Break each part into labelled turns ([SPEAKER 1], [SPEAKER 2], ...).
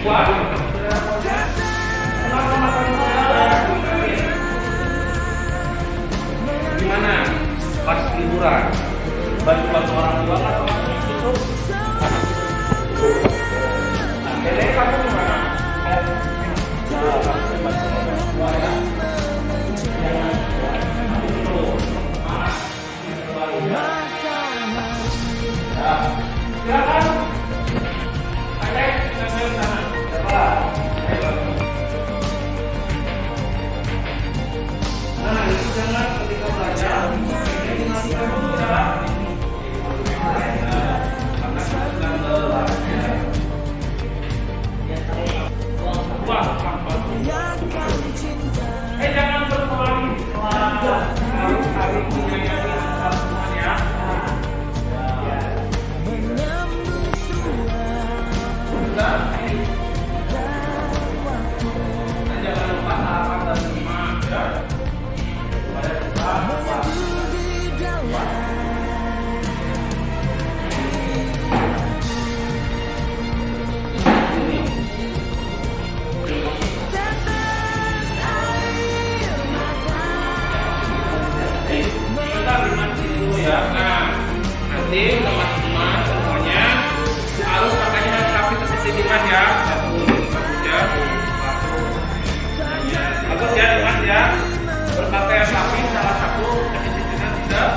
[SPEAKER 1] Wah, gimana? Pas liburan, bantu orang tua kan itu. Dede kamu gimana? Silakan. Ada yang sana. Coba. Nah, itu jangan ketika belajar. Ini dinasikan dulu ya. Karena sedang belajar. Wah, jangan berkelahi. Harus saling menyayangi antar semuanya. Dan jangan lupa sarapan dan semangat ya. Kita dimati dulu ya. Nah, nanti teman-teman semuanya harus pakainya rapi seperti Dimas ya. Bagus ya Dimas ya. Berpakaian rapi salah satu kedisiplinan tidak.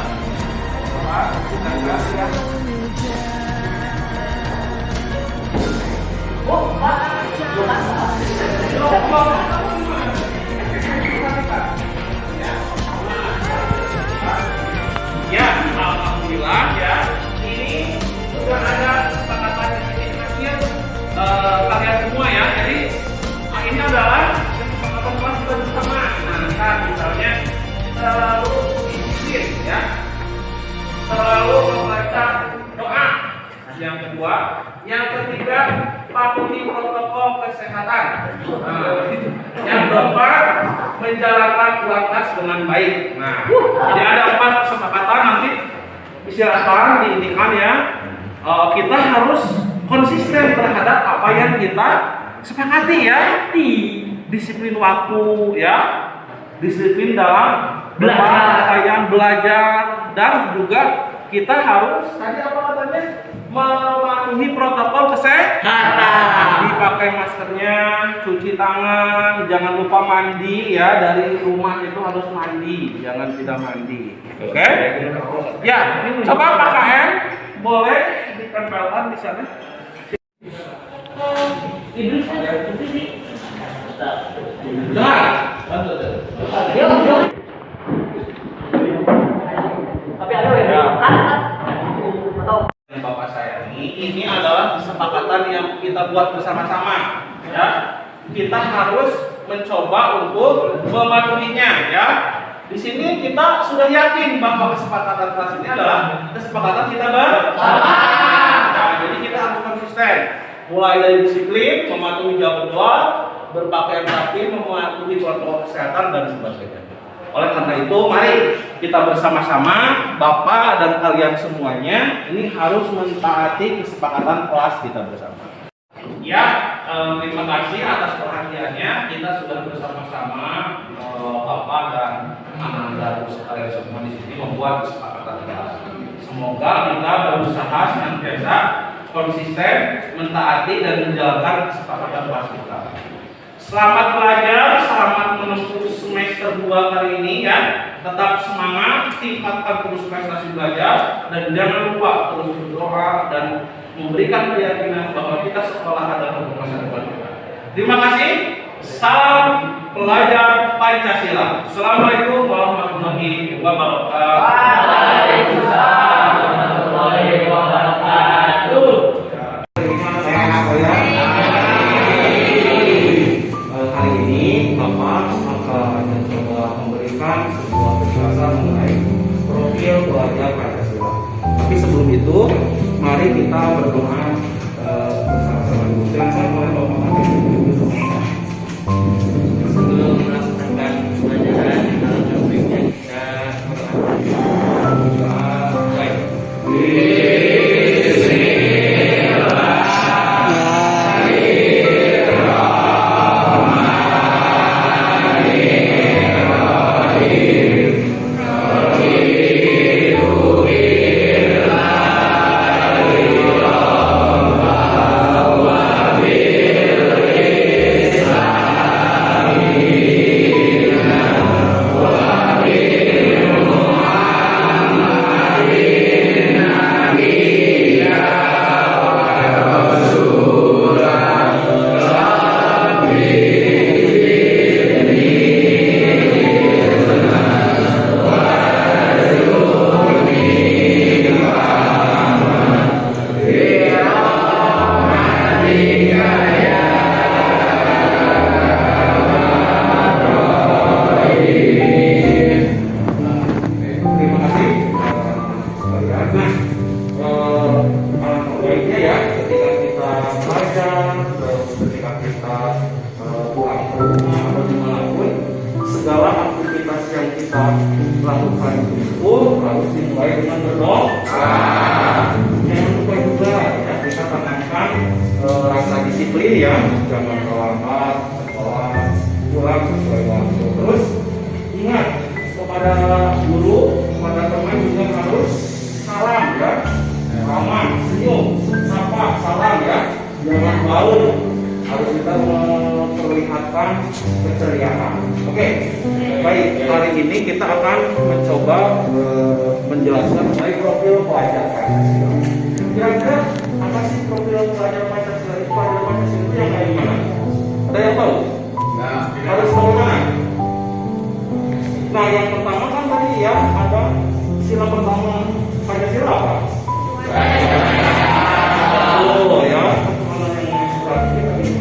[SPEAKER 1] Ya, alhamdulillah ya. Ini sudah ada kesepakatan yang kalian semua ya. Jadi ini adalah kesepakatan kelas kita bersama. Nah, misalnya selalu disiplin ya, selalu membaca doa. Yang kedua, yang ketiga patuhi protokol kesehatan. Yang keempat menjalankan kelas dengan baik. Nah, jadi ada 4 kesepakatan nanti silakan diintikan ya. Kita harus konsisten terhadap apa yang kita sepakati ya. Disiplin waktu ya, disiplin dalam belajar dan juga kita harus tadi apa katanya mematuhi protokol kesehatan, dipakai maskernya, cuci tangan, jangan lupa mandi ya, dari rumah itu harus mandi, jangan tidak mandi. Oke? Ya, coba Pak KM boleh ditempelkan di sana.
[SPEAKER 2] Tapi ada yang
[SPEAKER 1] Bapak saya ini adalah kesepakatan yang kita buat bersama-sama ya. Kita harus mencoba untuk mematuhinya ya. Di sini kita sudah yakin bahwa kesepakatan kelas ini adalah kesepakatan kita bersama. Nah, jadi kita harus konsisten. Mulai dari disiplin, mematuhi jadwal, berpakaian rapi, mematuhi protokol kesehatan dan sebagainya. Oleh karena itu, mari kita bersama-sama, Bapak dan kalian semuanya, ini harus mentaati kesepakatan kelas kita bersama. Ya, terima kasih atas perhatiannya. Kita sudah bersama-sama, Bapak dan anak-anak sekalian semua di sini membuat kesepakatan kelas. Semoga kita berusaha senantiasa konsisten, mentaati dan menjalankan kesepakatan kelas kita. Selamat belajar, selamat menempuh semester 2 kali ini ya. Tetap semangat, tingkatkan terus prestasi belajar dan jangan lupa terus berdoa dan memberikan keyakinan bahwa kita sekolah adalah untuk masa depan kita. Terima kasih. Salam pelajar Pancasila. Assalamualaikum warahmatullahi wabarakatuh.
[SPEAKER 2] Waalaikumsalam warahmatullahi wabarakatuh.
[SPEAKER 1] Kali ini Bapak akan mencoba memberikan sebuah penjelasan mengenai profil pelajar Pancasila. Tapi sebelum itu, mari kita berdoa bersama-sama dulu. Silakan oleh Bapak.
[SPEAKER 2] Sebelum melaksanakan pelajaran dalam topiknya kita berdoa. Baik. Bismillahirrahmanirrahim.
[SPEAKER 1] Segala aktivitas yang kita lakukan itu harus dimulai dengan berdoa. Jangan lupa juga ya, kita tanamkan rasa disiplin ya, jangan terlambat sekolah, pulang sesuai waktu. Terus ingat, kepada guru, kepada teman juga harus salam ya, ramah, senyum, sapa, salam ya, jangan bau. Harus kita memperlihatkan keceriaan. Oke, baik. Hari ini kita akan mencoba menjelaskan mengenai profil pelajar Pancasila. Kira-kira apa sih profil pelajar Pancasila itu? Pelajar Pancasila itu yang kayak gimana? Ada yang tahu? Nah, harus bagaimana? Nah, yang pertama kan tadi ya ada sila pertama Pancasila apa? Oh ya.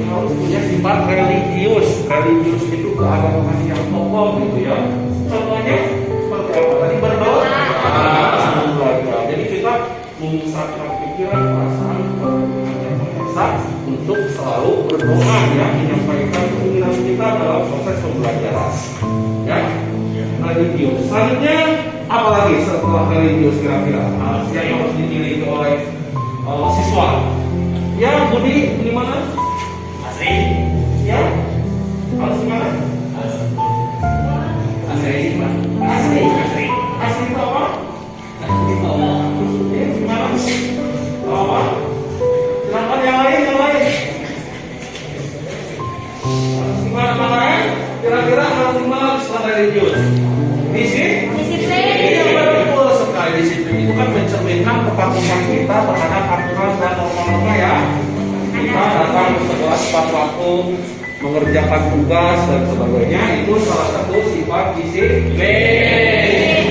[SPEAKER 1] Harus punya sifat religius. Religius itu keagamaan yang kokoh gitu ya. Contohnya seperti apa? Tadi berdoa. Jadi kita memusatkan pikiran, perasaan, yang mendesak untuk selalu berdoa ya, menyampaikan keinginan kita dalam proses pembelajaran. Ya, religius. Selanjutnya apa lagi setelah religius kira-kira yang harus dimiliki oleh siswa? Ya, Budi gimana? Asri, ya, harus gimana? Asri, asri, asri, asri itu apa? Asri itu apa? Ya, gimana? Apa? Silakan yang lain, yang lain. Harus gimana namanya? Kira-kira harus gimana setelah religius? Disiplin. Iya, betul sekali. Disiplin itu kan mencerminkan kepatuhan kita terhadap aturan dan norma-norma ya. Kita datang setelah tepat waktu, mengerjakan tugas dan sebagainya, itu salah satu sifat disiplin.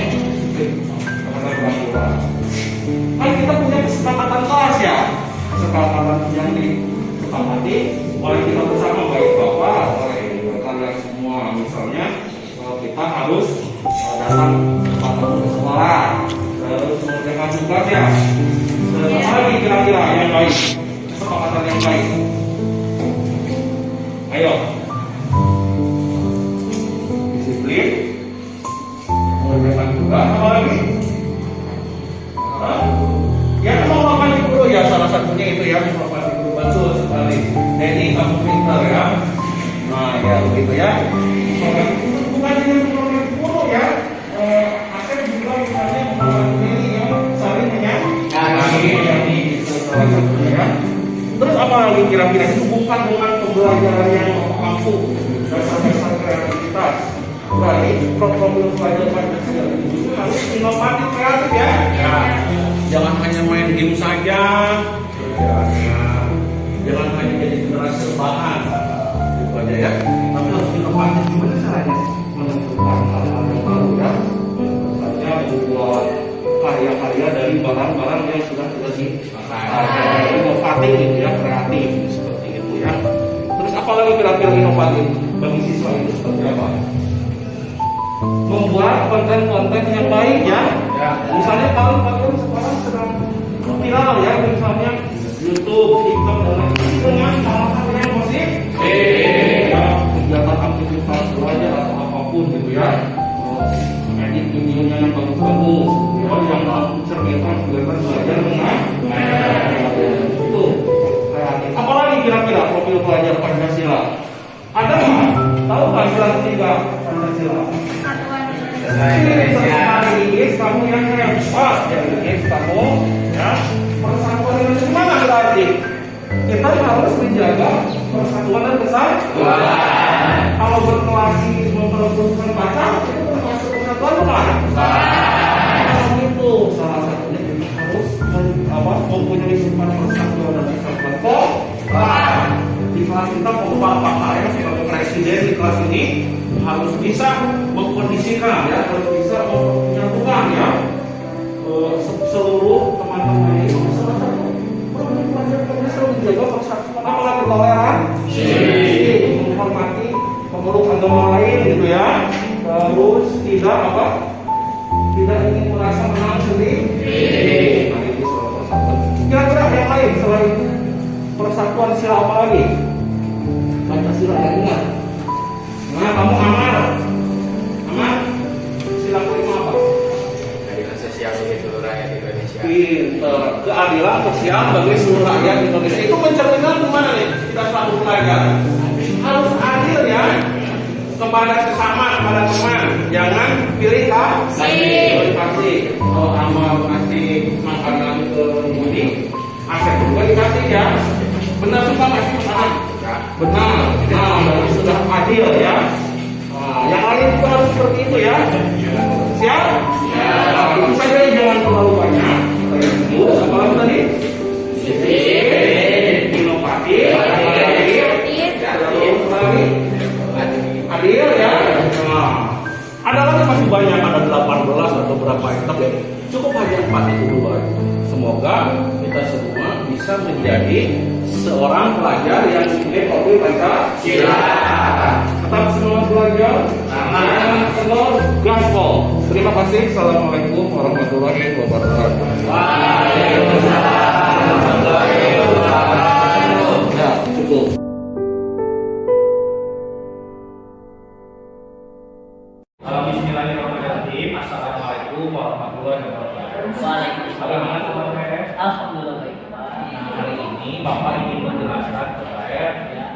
[SPEAKER 1] Kan kita punya kesepakatan kelas ya, kesepakatan yang disepakati oleh kita bersama, baik bapak, oleh kalian semua. Misalnya kita harus datang tepat waktu ke sekolah, terus mengerjakan tugas ya. Apa lagi kira-kira yang baik? Kesepakatan yang baik. Ayo. Disiplin. Mengerjakan tugas. Apa lagi? Ya, menghormati guru ya, salah satunya itu ya, menghormati guru. Betul sekali. Jadi kamu pintar ya. Nah, ya begitu ya. Bukan dengan menghormati guru ya. Akan juga misalnya menghormati diri ya, saling menyayangi. Salah satunya ya. Terus apa lagi kira-kira? Itu bukan dengan pembelajaran yang mampu dasar-dasar kreativitas. Berarti profil pelajar Pancasila itu harus inovatif, kreatif ya. Jangan hanya main game saja. Jangan hanya jadi generasi rebahan. Itu aja ya. Tapi harus inovatif. Gimana caranya menentukan hal-hal yang baru ya? Misalnya membuat karya-karya dari barang-barang yang sudah kita inovatif gitu ya, kreatif seperti itu ya. Terus apa lagi kira-kira inovatif bagi siswa itu seperti apa? Membuat konten-konten yang baik ya. Misalnya kalau kalian sekarang sedang viral ya, misalnya YouTube, TikTok dan lain sebagainya dengan hal-hal yang positif. Ya, kegiatan aktivitas belajar atau apapun gitu ya. Edit videonya yang bagus-bagus, ya, yang mencerminkan kegiatan belajar dengan itu kreatif. Apalagi kira-kira profil pelajar Pancasila? Ada nggak? Tahu nggak sila ketiga Pancasila? Iis, kamu yang hebat. Yang Iis kamu, ya. Persatuan yang semangat berarti. Kita harus menjaga persatuan dan kesatuan. Kalau berkelahi memperebutkan pacar, itu termasuk persatuan bukan? Kalau itu salah satunya kita harus mempunyai sifat persatuan dan kesatuan. Kok? Di kelas kita Pak KM sebagai presiden di kelas ini harus bisa mengkondisikan, ya, harus bisa menyatukan, ya, seluruh teman-teman ini. Salah satu program pelajaran kita selalu menjaga persatuan, apalagi toleransi, menghormati pemeluk agama lain, gitu ya. Terus tidak tidak ingin merasa menang sendiri. Nah, itu soal persatuan. Kira-kira yang lain selain persatuan sila apa lagi? Pancasila, ya, ingat. Nah, kamu aman, sila kelima apa?
[SPEAKER 2] Keadilan sosial bagi seluruh rakyat Indonesia.
[SPEAKER 1] Pinter. Keadilan sosial bagi seluruh rakyat Indonesia. Itu mencerminkan kemana nih? Kita selalu belajar harus adil, ya, kepada sesama, kepada teman. Jangan pilih kasih. Kalau amal kasih makanan ke Budi, Asep juga dikasih, ya. Benar suka kasih makanan? Benar. Nah, berarti sudah adil, ya. Nah, yang lain juga harus seperti itu, ya. Siap? Nah, itu saja, jangan terlalu banyak. Terus apa lagi tadi? Inovatif. Terus lagi adil, ya. Nah, ada lagi masih banyak, ada 18 atau berapa, tapi cukup hanya 4 itu dulu. Semoga kita semua bisa menjadi seorang pelajar yang mempunyai hobi Pancasila. Tetap semangat belajar, semangat gaspol. Terima kasih. Assalamualaikum warahmatullahi wabarakatuh. Waalaikumsalam warahmatullahi wabarakatuh. Ya, cukup. Bismillahirrahmanirrahim. Assalamualaikum warahmatullahi wabarakatuh.
[SPEAKER 3] Waalaikumsalam. Alhamdulillah baik.
[SPEAKER 1] Hari ini Bapak ingin menjelaskan terkait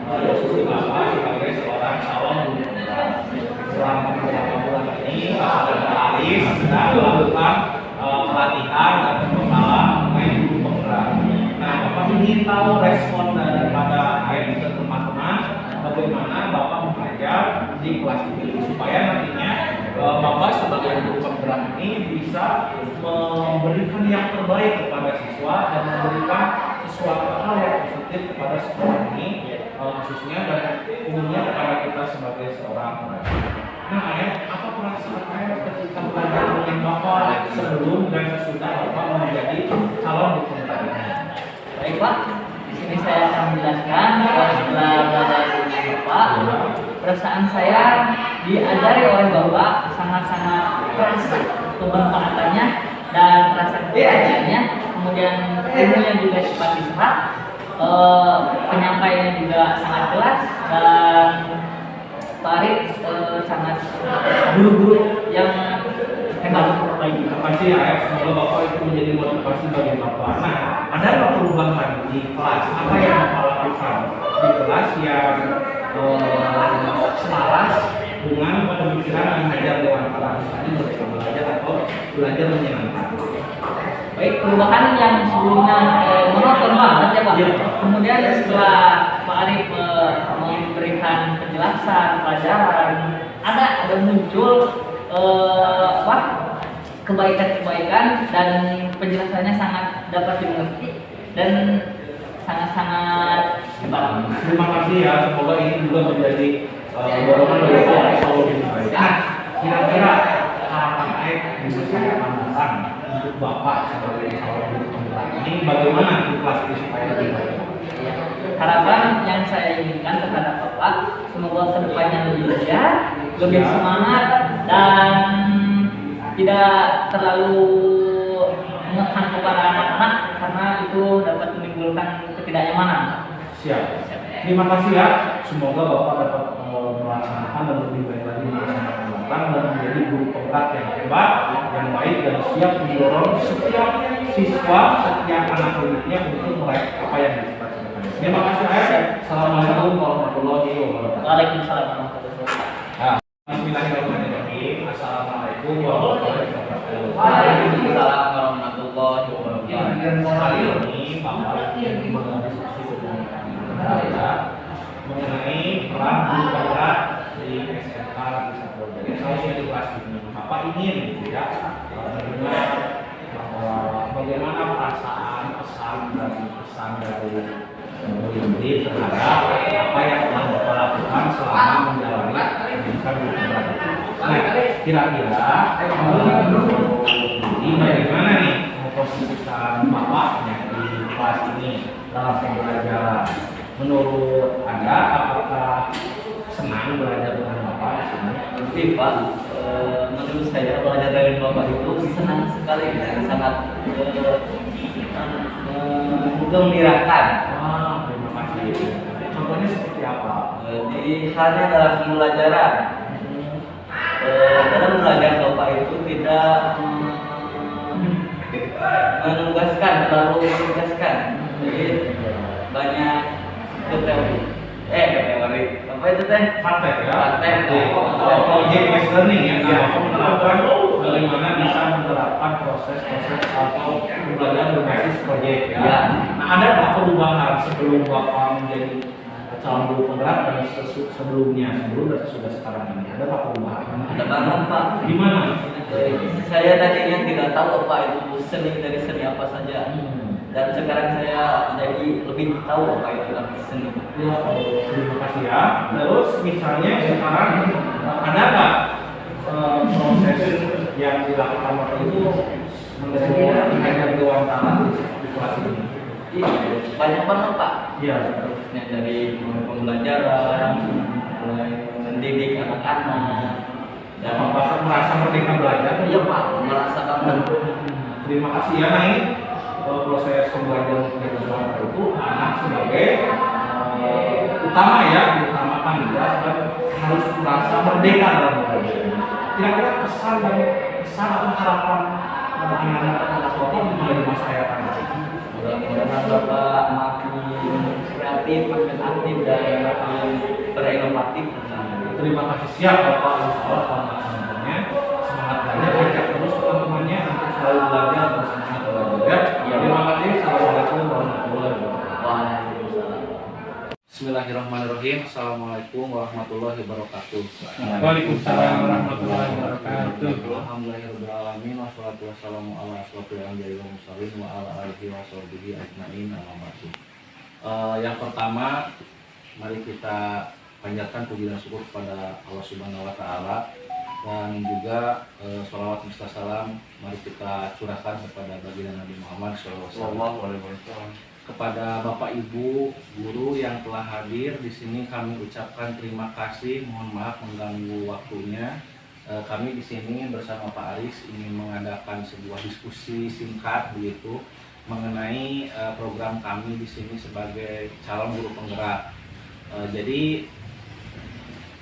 [SPEAKER 1] posisi Bapak sebagai seorang calon guru. Selama beberapa bulan ini Bapak Alis sedang melakukan pelatihan dan pembekalan mengenai guru penggerak. Nah, Bapak ingin tahu respon daripada teman-teman, bagaimana Bapak mengajar di kelas ini supaya nantinya Bapak sebagai guru penggerak ini bisa memberikan yang terbaik kepada siswa dan memberikan sesuatu hal yang positif kepada sekolah ini, khususnya dan umumnya kepada kita sebagai seorang pelajar. Nah, apa perasaan ketika belajar dengan Bapak sebelum dan sesudah Bapak menjadi calon guru penggerak ini?
[SPEAKER 3] Baik Pak, di sini saya akan menjelaskan setelah belajar dengan Bapak, perasaan saya diajari oleh Bapak sangat-sangat terasa kebermanfaatannya dan terasa keberadaannya, kemudian ilmunya juga cepat diserap, penyampaiannya juga sangat jelas, dan Pak Arif sangat guru-guru yang hebat.
[SPEAKER 1] Baik, terima kasih ya. Semoga Bapak itu menjadi motivasi bagi Bapak. Nah, ada apa perubahan di kelas? Apa yang Bapak lakukan di kelas yang selaras dengan pemikiran mengajar lewat kelas? Ini bersama belajar atau belajar menyenangkan?
[SPEAKER 3] Baik, perubahan yang sebelumnya monoton banget ya Pak.
[SPEAKER 1] Ya.
[SPEAKER 3] Kemudian setelah Pak Arif memberikan penjelasan pelajaran, ada muncul kebaikan-kebaikan dan penjelasannya sangat dapat dimengerti dan sangat-sangat hebat.
[SPEAKER 1] Terima kasih ya. Semoga ini juga menjadi dorongan bagi Bapak selalu lebih baik. Nah, kira-kira harapan Aik di masa yang akan datang untuk Bapak sebagai calon guru penggerak ini bagaimana di kelas ini supaya lebih baik?
[SPEAKER 3] Harapan yang saya inginkan kepada Bapak, semoga kedepannya lebih giat, lebih semangat, dan tidak terlalu mengekang kepada anak-anak karena itu dapat menimbulkan ketidaknyamanan.
[SPEAKER 1] Siap. Terima kasih ya. Semoga Bapak dapat melaksanakan dan lebih baik lagi di masa yang akan datang dan menjadi guru penggerak yang hebat, yang baik dan siap mendorong setiap siswa, setiap anak didiknya untuk meraih apa yang dicita-citakan. Terima kasih Ayah. Assalamualaikum warahmatullahi wabarakatuh.
[SPEAKER 3] Waalaikumsalam warahmatullahi wabarakatuh.
[SPEAKER 1] Bismillahirrahmanirrahim. Assalamualaikum warahmatullahi wabarakatuh.
[SPEAKER 3] Waalaikumsalam warahmatullahi wabarakatuh.
[SPEAKER 1] Kali ini Bapak ingin berdiskusi dengan saya mengenai peran guru penggerak di SMK Wisata. Jadi saya di kelas ini Bapak ingin ya mendengar bagaimana perasaan pesan dari murid terhadap apa yang telah Bapak lakukan selama menjalani pendidikan guru penggerak. Nah, kira-kira ini bagaimana nih memposisikan Bapaknya di kelas ini dalam pembelajaran? Menurut Anda, apakah senang belajar dengan Bapak di sini?
[SPEAKER 3] Tapi Pak, menurut saya belajar dari Bapak itu senang sekali dan sangat menggembirakan.
[SPEAKER 1] Terima kasih. Contohnya seperti apa?
[SPEAKER 3] Di halnya dalam pembelajaran. Dalam belajar Bapak itu tidak menugaskan, terlalu menugaskan. Jadi banyak teori. Apa itu teh?
[SPEAKER 1] Praktek ya?
[SPEAKER 3] Praktek.
[SPEAKER 1] Project based learning ya. Bapak menerapkan bagaimana bisa menerapkan proses-proses atau pembelajaran berbasis proyek ya.
[SPEAKER 3] Ya.
[SPEAKER 1] Nah, ada nggak perubahan sebelum Bapak menjadi calon guru penggerak dan sebelumnya dan sudah sekarang ini? Ada nggak perubahan?
[SPEAKER 3] Ada banget Pak.
[SPEAKER 1] Gimana?
[SPEAKER 3] Saya tadinya tidak tahu apa itu seni dari seni apa saja. Dan sekarang saya jadi lebih tahu apa itu arti seni.
[SPEAKER 1] Ya, terima kasih ya. Terus misalnya sekarang ada nggak proses yang dilakukan waktu itu mengenai mengajar diwawancara di kelas ini?
[SPEAKER 3] Iya, banyak banget Pak.
[SPEAKER 1] Iya.
[SPEAKER 3] Yang dari pembelajaran, mulai mendidik anak-anak. Dan
[SPEAKER 1] Bapak merasa merdeka belajar?
[SPEAKER 3] iya Pak, merasakan.
[SPEAKER 1] Terima kasih ya. Nah, ini proses pembelajaran mengajar itu anak sebagai utama ya, diutamakan ya, harus merasa merdeka dalam belajar. Kira-kira pesan atau harapan anak-anak kelas Bapak gimana di masa yang akan datang?
[SPEAKER 3] Mudah-mudahan Bapak makin kreatif, makin aktif dan makin berinovatif.
[SPEAKER 1] Terima kasih, siap Bapak, insya Allah teman-temannya semangat belajar, ajak terus teman-temannya untuk selalu belajar dan semangat belajar ya. Terima kasih. Assalamualaikum warahmatullahi wabarakatuh.
[SPEAKER 3] Waalaikumsalam.
[SPEAKER 2] Bismillahirrahmanirrahim. Assalamualaikum warahmatullahi wabarakatuh.
[SPEAKER 1] Waalaikumsalam warahmatullahi wabarakatuh.
[SPEAKER 2] Alhamdulillahirobbilalamin. Wassalatu wassalamu ala asrofil anbiya'i wal mursalin wa ala alihi wa sahbihi ajmain. Yang pertama, mari kita panjatkan puji dan syukur kepada Allah Subhanahu wa taala, dan juga sholawat serta salam mari kita curahkan kepada baginda Nabi Muhammad SAW. Kepada Bapak Ibu guru yang telah hadir di sini, kami ucapkan terima kasih. Mohon maaf mengganggu waktunya. Kami di sini bersama Pak Aris ingin mengadakan sebuah diskusi singkat begitu mengenai program kami di sini sebagai calon guru penggerak. Jadi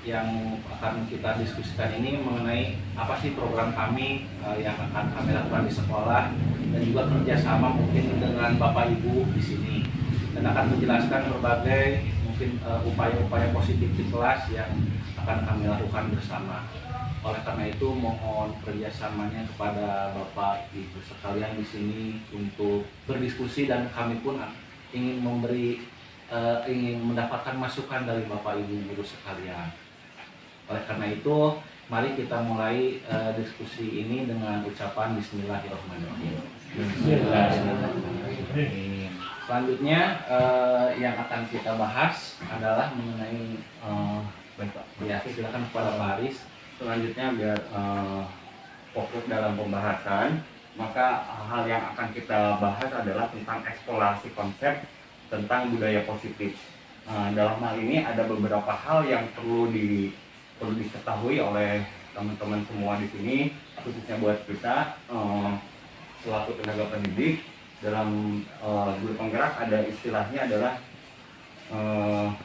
[SPEAKER 2] yang akan kita diskusikan ini mengenai apa sih program kami yang akan kami lakukan di sekolah, dan juga kerjasama mungkin dengan Bapak Ibu di sini, dan akan menjelaskan berbagai mungkin upaya-upaya positif di kelas yang akan kami lakukan bersama. Oleh karena itu mohon kerjasamanya kepada Bapak Ibu sekalian di sini untuk berdiskusi, dan kami pun ingin ingin mendapatkan masukan dari Bapak Ibu guru sekalian. Oleh karena itu, mari kita mulai diskusi ini dengan ucapan Bismillahirrahmanirrahim. Bismillahirrahmanirrahim. Selanjutnya yang akan kita bahas adalah mengenai baik Pak. Ya, silakan kepada Pak Aris.
[SPEAKER 4] Selanjutnya biar fokus dalam pembahasan, maka hal yang akan kita bahas adalah tentang eksplorasi konsep tentang budaya positif. Dalam hal ini ada beberapa hal yang perlu diketahui oleh teman-teman semua di sini, khususnya buat kita selaku tenaga pendidik. Dalam guru penggerak ada istilahnya adalah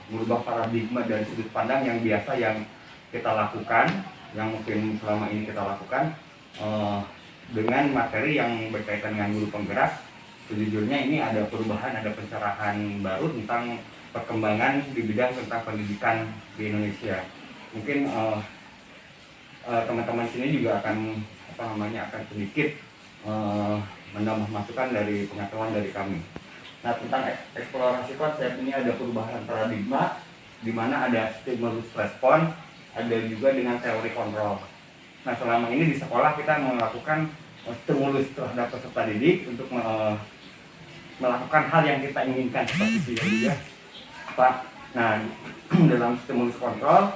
[SPEAKER 4] merubah paradigma dari sudut pandang yang biasa yang kita lakukan, yang mungkin selama ini kita lakukan dengan materi yang berkaitan dengan guru penggerak. Sejujurnya ini ada perubahan, ada pencerahan baru tentang perkembangan di bidang tentang pendidikan di Indonesia. Mungkin teman-teman sini juga akan akan sedikit menambah masukan dari pengetahuan dari kami. Nah, tentang eksplorasi konsep ini ada perubahan paradigma di mana ada stimulus respon, ada juga dengan teori kontrol. Nah, selama ini di sekolah kita melakukan stimulus terhadap peserta didik untuk melakukan hal yang kita inginkan seperti itu ya, Pak. Nah, dalam stimulus kontrol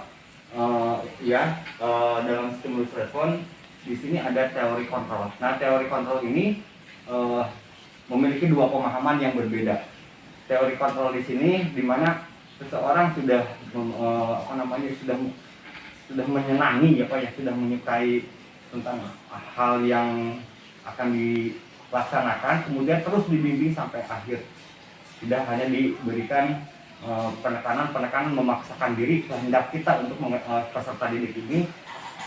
[SPEAKER 4] dalam stimulus respon di sini ada teori kontrol. Nah, teori kontrol ini memiliki dua pemahaman yang berbeda. Teori kontrol di sini di mana seseorang sudah sudah menyenangi sudah menyukai tentang hal yang akan dilaksanakan, kemudian terus dibimbing sampai akhir. Tidak hanya diberikan penekanan memaksakan diri kehendak kita untuk peserta didik ini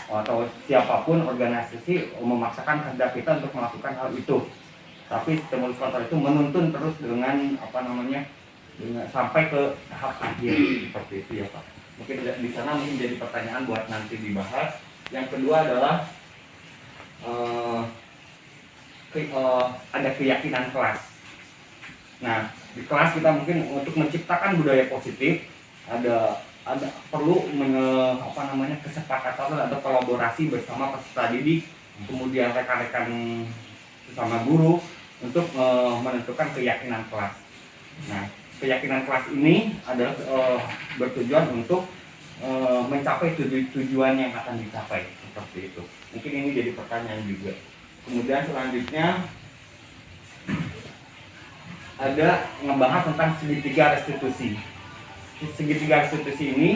[SPEAKER 4] atau siapapun organisasi memaksakan kehendak kita untuk melakukan hal itu. Tapi stimulus kontrol itu menuntun terus dengan sampai ke tahap akhir seperti itu ya Pak. Mungkin di sana mungkin jadi pertanyaan buat nanti dibahas. Yang kedua adalah ada keyakinan kelas. Nah, di kelas kita mungkin untuk menciptakan budaya positif ada perlu kesepakatan atau kolaborasi bersama peserta didik, kemudian rekan-rekan sesama guru untuk menentukan keyakinan kelas. Nah, keyakinan kelas ini adalah bertujuan untuk mencapai tujuan yang akan dicapai seperti itu. Mungkin ini jadi pertanyaan juga. Kemudian selanjutnya ada ngebahas tentang segitiga restitusi. Segitiga restitusi ini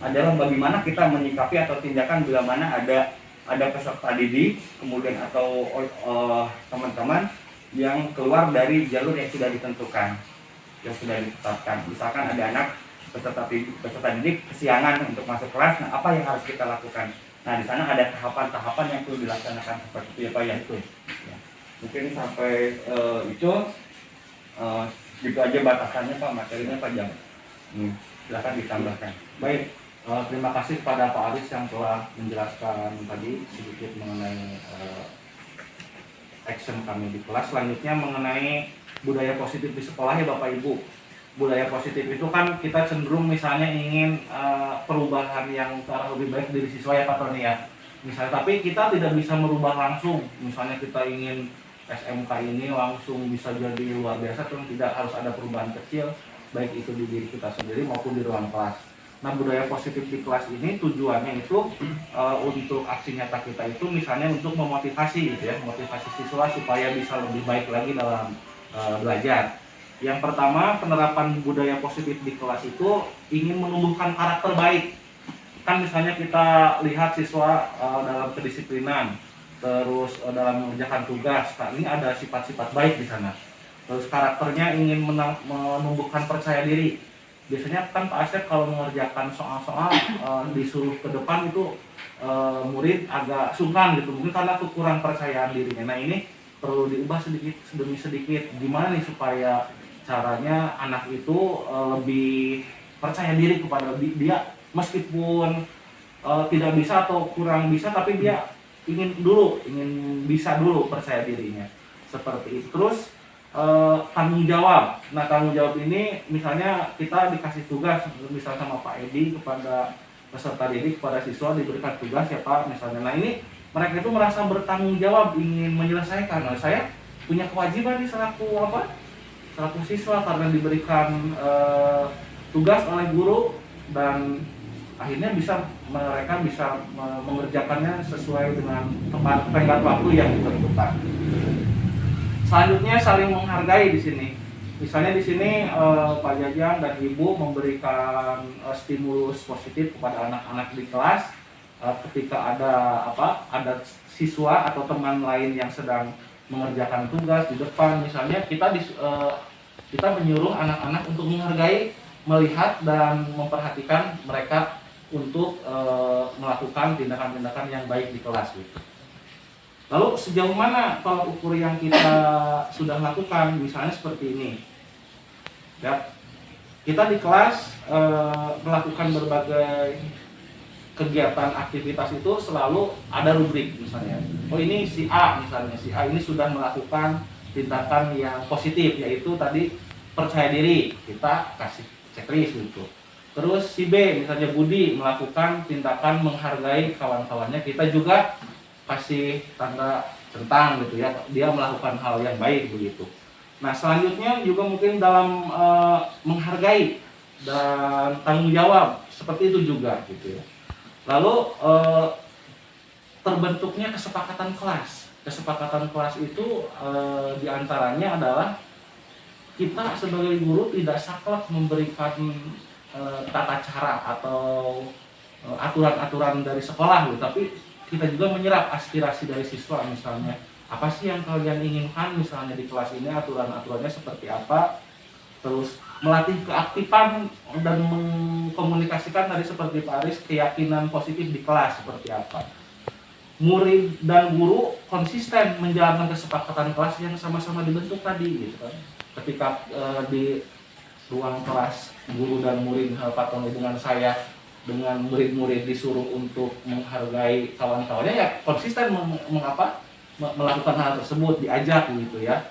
[SPEAKER 4] adalah bagaimana kita menyikapi atau tindakan bila mana ada peserta didik, kemudian atau teman-teman yang keluar dari jalur yang sudah ditentukan, yang sudah ditetapkan. Misalkan ada anak peserta didik kesiangan untuk masuk kelas, nah apa yang harus kita lakukan? Nah, di sana ada tahapan-tahapan yang perlu dilaksanakan seperti itu ya Pak ya itu. Ya. Mungkin sampai itu gitu aja batasannya Pak, materinya Pak jam. Silakan ditambahkan.
[SPEAKER 2] Baik, terima kasih kepada Pak Aris yang telah menjelaskan tadi sedikit mengenai action kami di kelas. Selanjutnya mengenai budaya positif di sekolah ya Bapak Ibu. Budaya positif itu kan kita cenderung misalnya ingin perubahan yang ke arah lebih baik dari siswa ya Pak Tony ya. Misalnya, tapi kita tidak bisa merubah langsung. Misalnya kita ingin SMK ini langsung bisa jadi luar biasa, tentu tidak, harus ada perubahan kecil baik itu di diri kita sendiri maupun di ruang kelas. Nah, budaya positif di kelas ini tujuannya itu untuk aksi nyata kita itu misalnya untuk memotivasi gitu ya, motivasi siswa supaya bisa lebih baik lagi dalam belajar. Yang pertama, penerapan budaya positif di kelas itu ingin menumbuhkan karakter baik. Kan misalnya kita lihat siswa dalam kedisiplinan, terus dalam mengerjakan tugas, nah ini ada sifat-sifat baik di sana. Terus karakternya ingin menumbuhkan percaya diri. Biasanya kan Pak Asep kalau mengerjakan soal-soal disuruh ke depan itu murid agak sungkan gitu, mungkin karena kurang percayaan dirinya. Nah, ini perlu diubah sedikit demi sedikit. Gimana nih supaya caranya anak itu lebih percaya diri kepada dia, meskipun tidak bisa atau kurang bisa, tapi dia ingin bisa dulu percaya dirinya seperti itu. Terus tanggung jawab. Nah, tanggung jawab ini misalnya kita dikasih tugas, misalnya sama Pak Edi kepada peserta didik, kepada siswa diberikan tugas ya Pak misalnya. Nah, ini mereka itu merasa bertanggung jawab, ingin menyelesaikan. Nah, saya punya kewajiban nih selaku siswa karena diberikan tugas oleh guru, dan akhirnya mereka bisa mengerjakannya sesuai dengan tenggat waktu yang ditentukan. Selanjutnya saling menghargai di sini. Misalnya di sini Pak Jajang dan Ibu memberikan stimulus positif kepada anak-anak di kelas ketika ada siswa atau teman lain yang sedang mengerjakan tugas di depan. Misalnya kita menyuruh anak-anak untuk menghargai, melihat dan memperhatikan mereka untuk melakukan tindakan-tindakan yang baik di kelas gitu. Lalu sejauh mana tolak ukur yang kita sudah lakukan? Misalnya seperti ini ya, kita di kelas melakukan berbagai
[SPEAKER 1] kegiatan aktivitas itu selalu ada rubrik misalnya. Oh ini si A misalnya, si A ini sudah melakukan tindakan yang positif, yaitu tadi percaya diri, kita kasih checklist gitu. Terus si B misalnya Budi melakukan tindakan menghargai kawan-kawannya, kita juga kasih tanda centang gitu ya, dia melakukan hal yang baik begitu. Nah selanjutnya juga mungkin dalam menghargai dan tanggung jawab seperti itu juga gitu ya. Lalu terbentuknya kesepakatan kelas. Kesepakatan kelas itu diantaranya adalah kita sebagai guru tidak saklek memberikan tata cara atau aturan-aturan dari sekolah gitu, tapi kita juga menyerap aspirasi dari siswa, misalnya apa sih yang kalian inginkan misalnya di kelas ini, aturan-aturannya seperti apa, terus melatih keaktifan dan mengkomunikasikan tadi seperti Pak Aris, keyakinan positif di kelas seperti apa. Murid dan guru konsisten menjalankan kesepakatan kelas yang sama-sama dibentuk tadi gitu kan. Ketika di ruang kelas guru dan murid patroli dengan saya, dengan murid-murid disuruh untuk menghargai kawan-kawannya, ya konsisten melakukan hal tersebut, diajak gitu ya.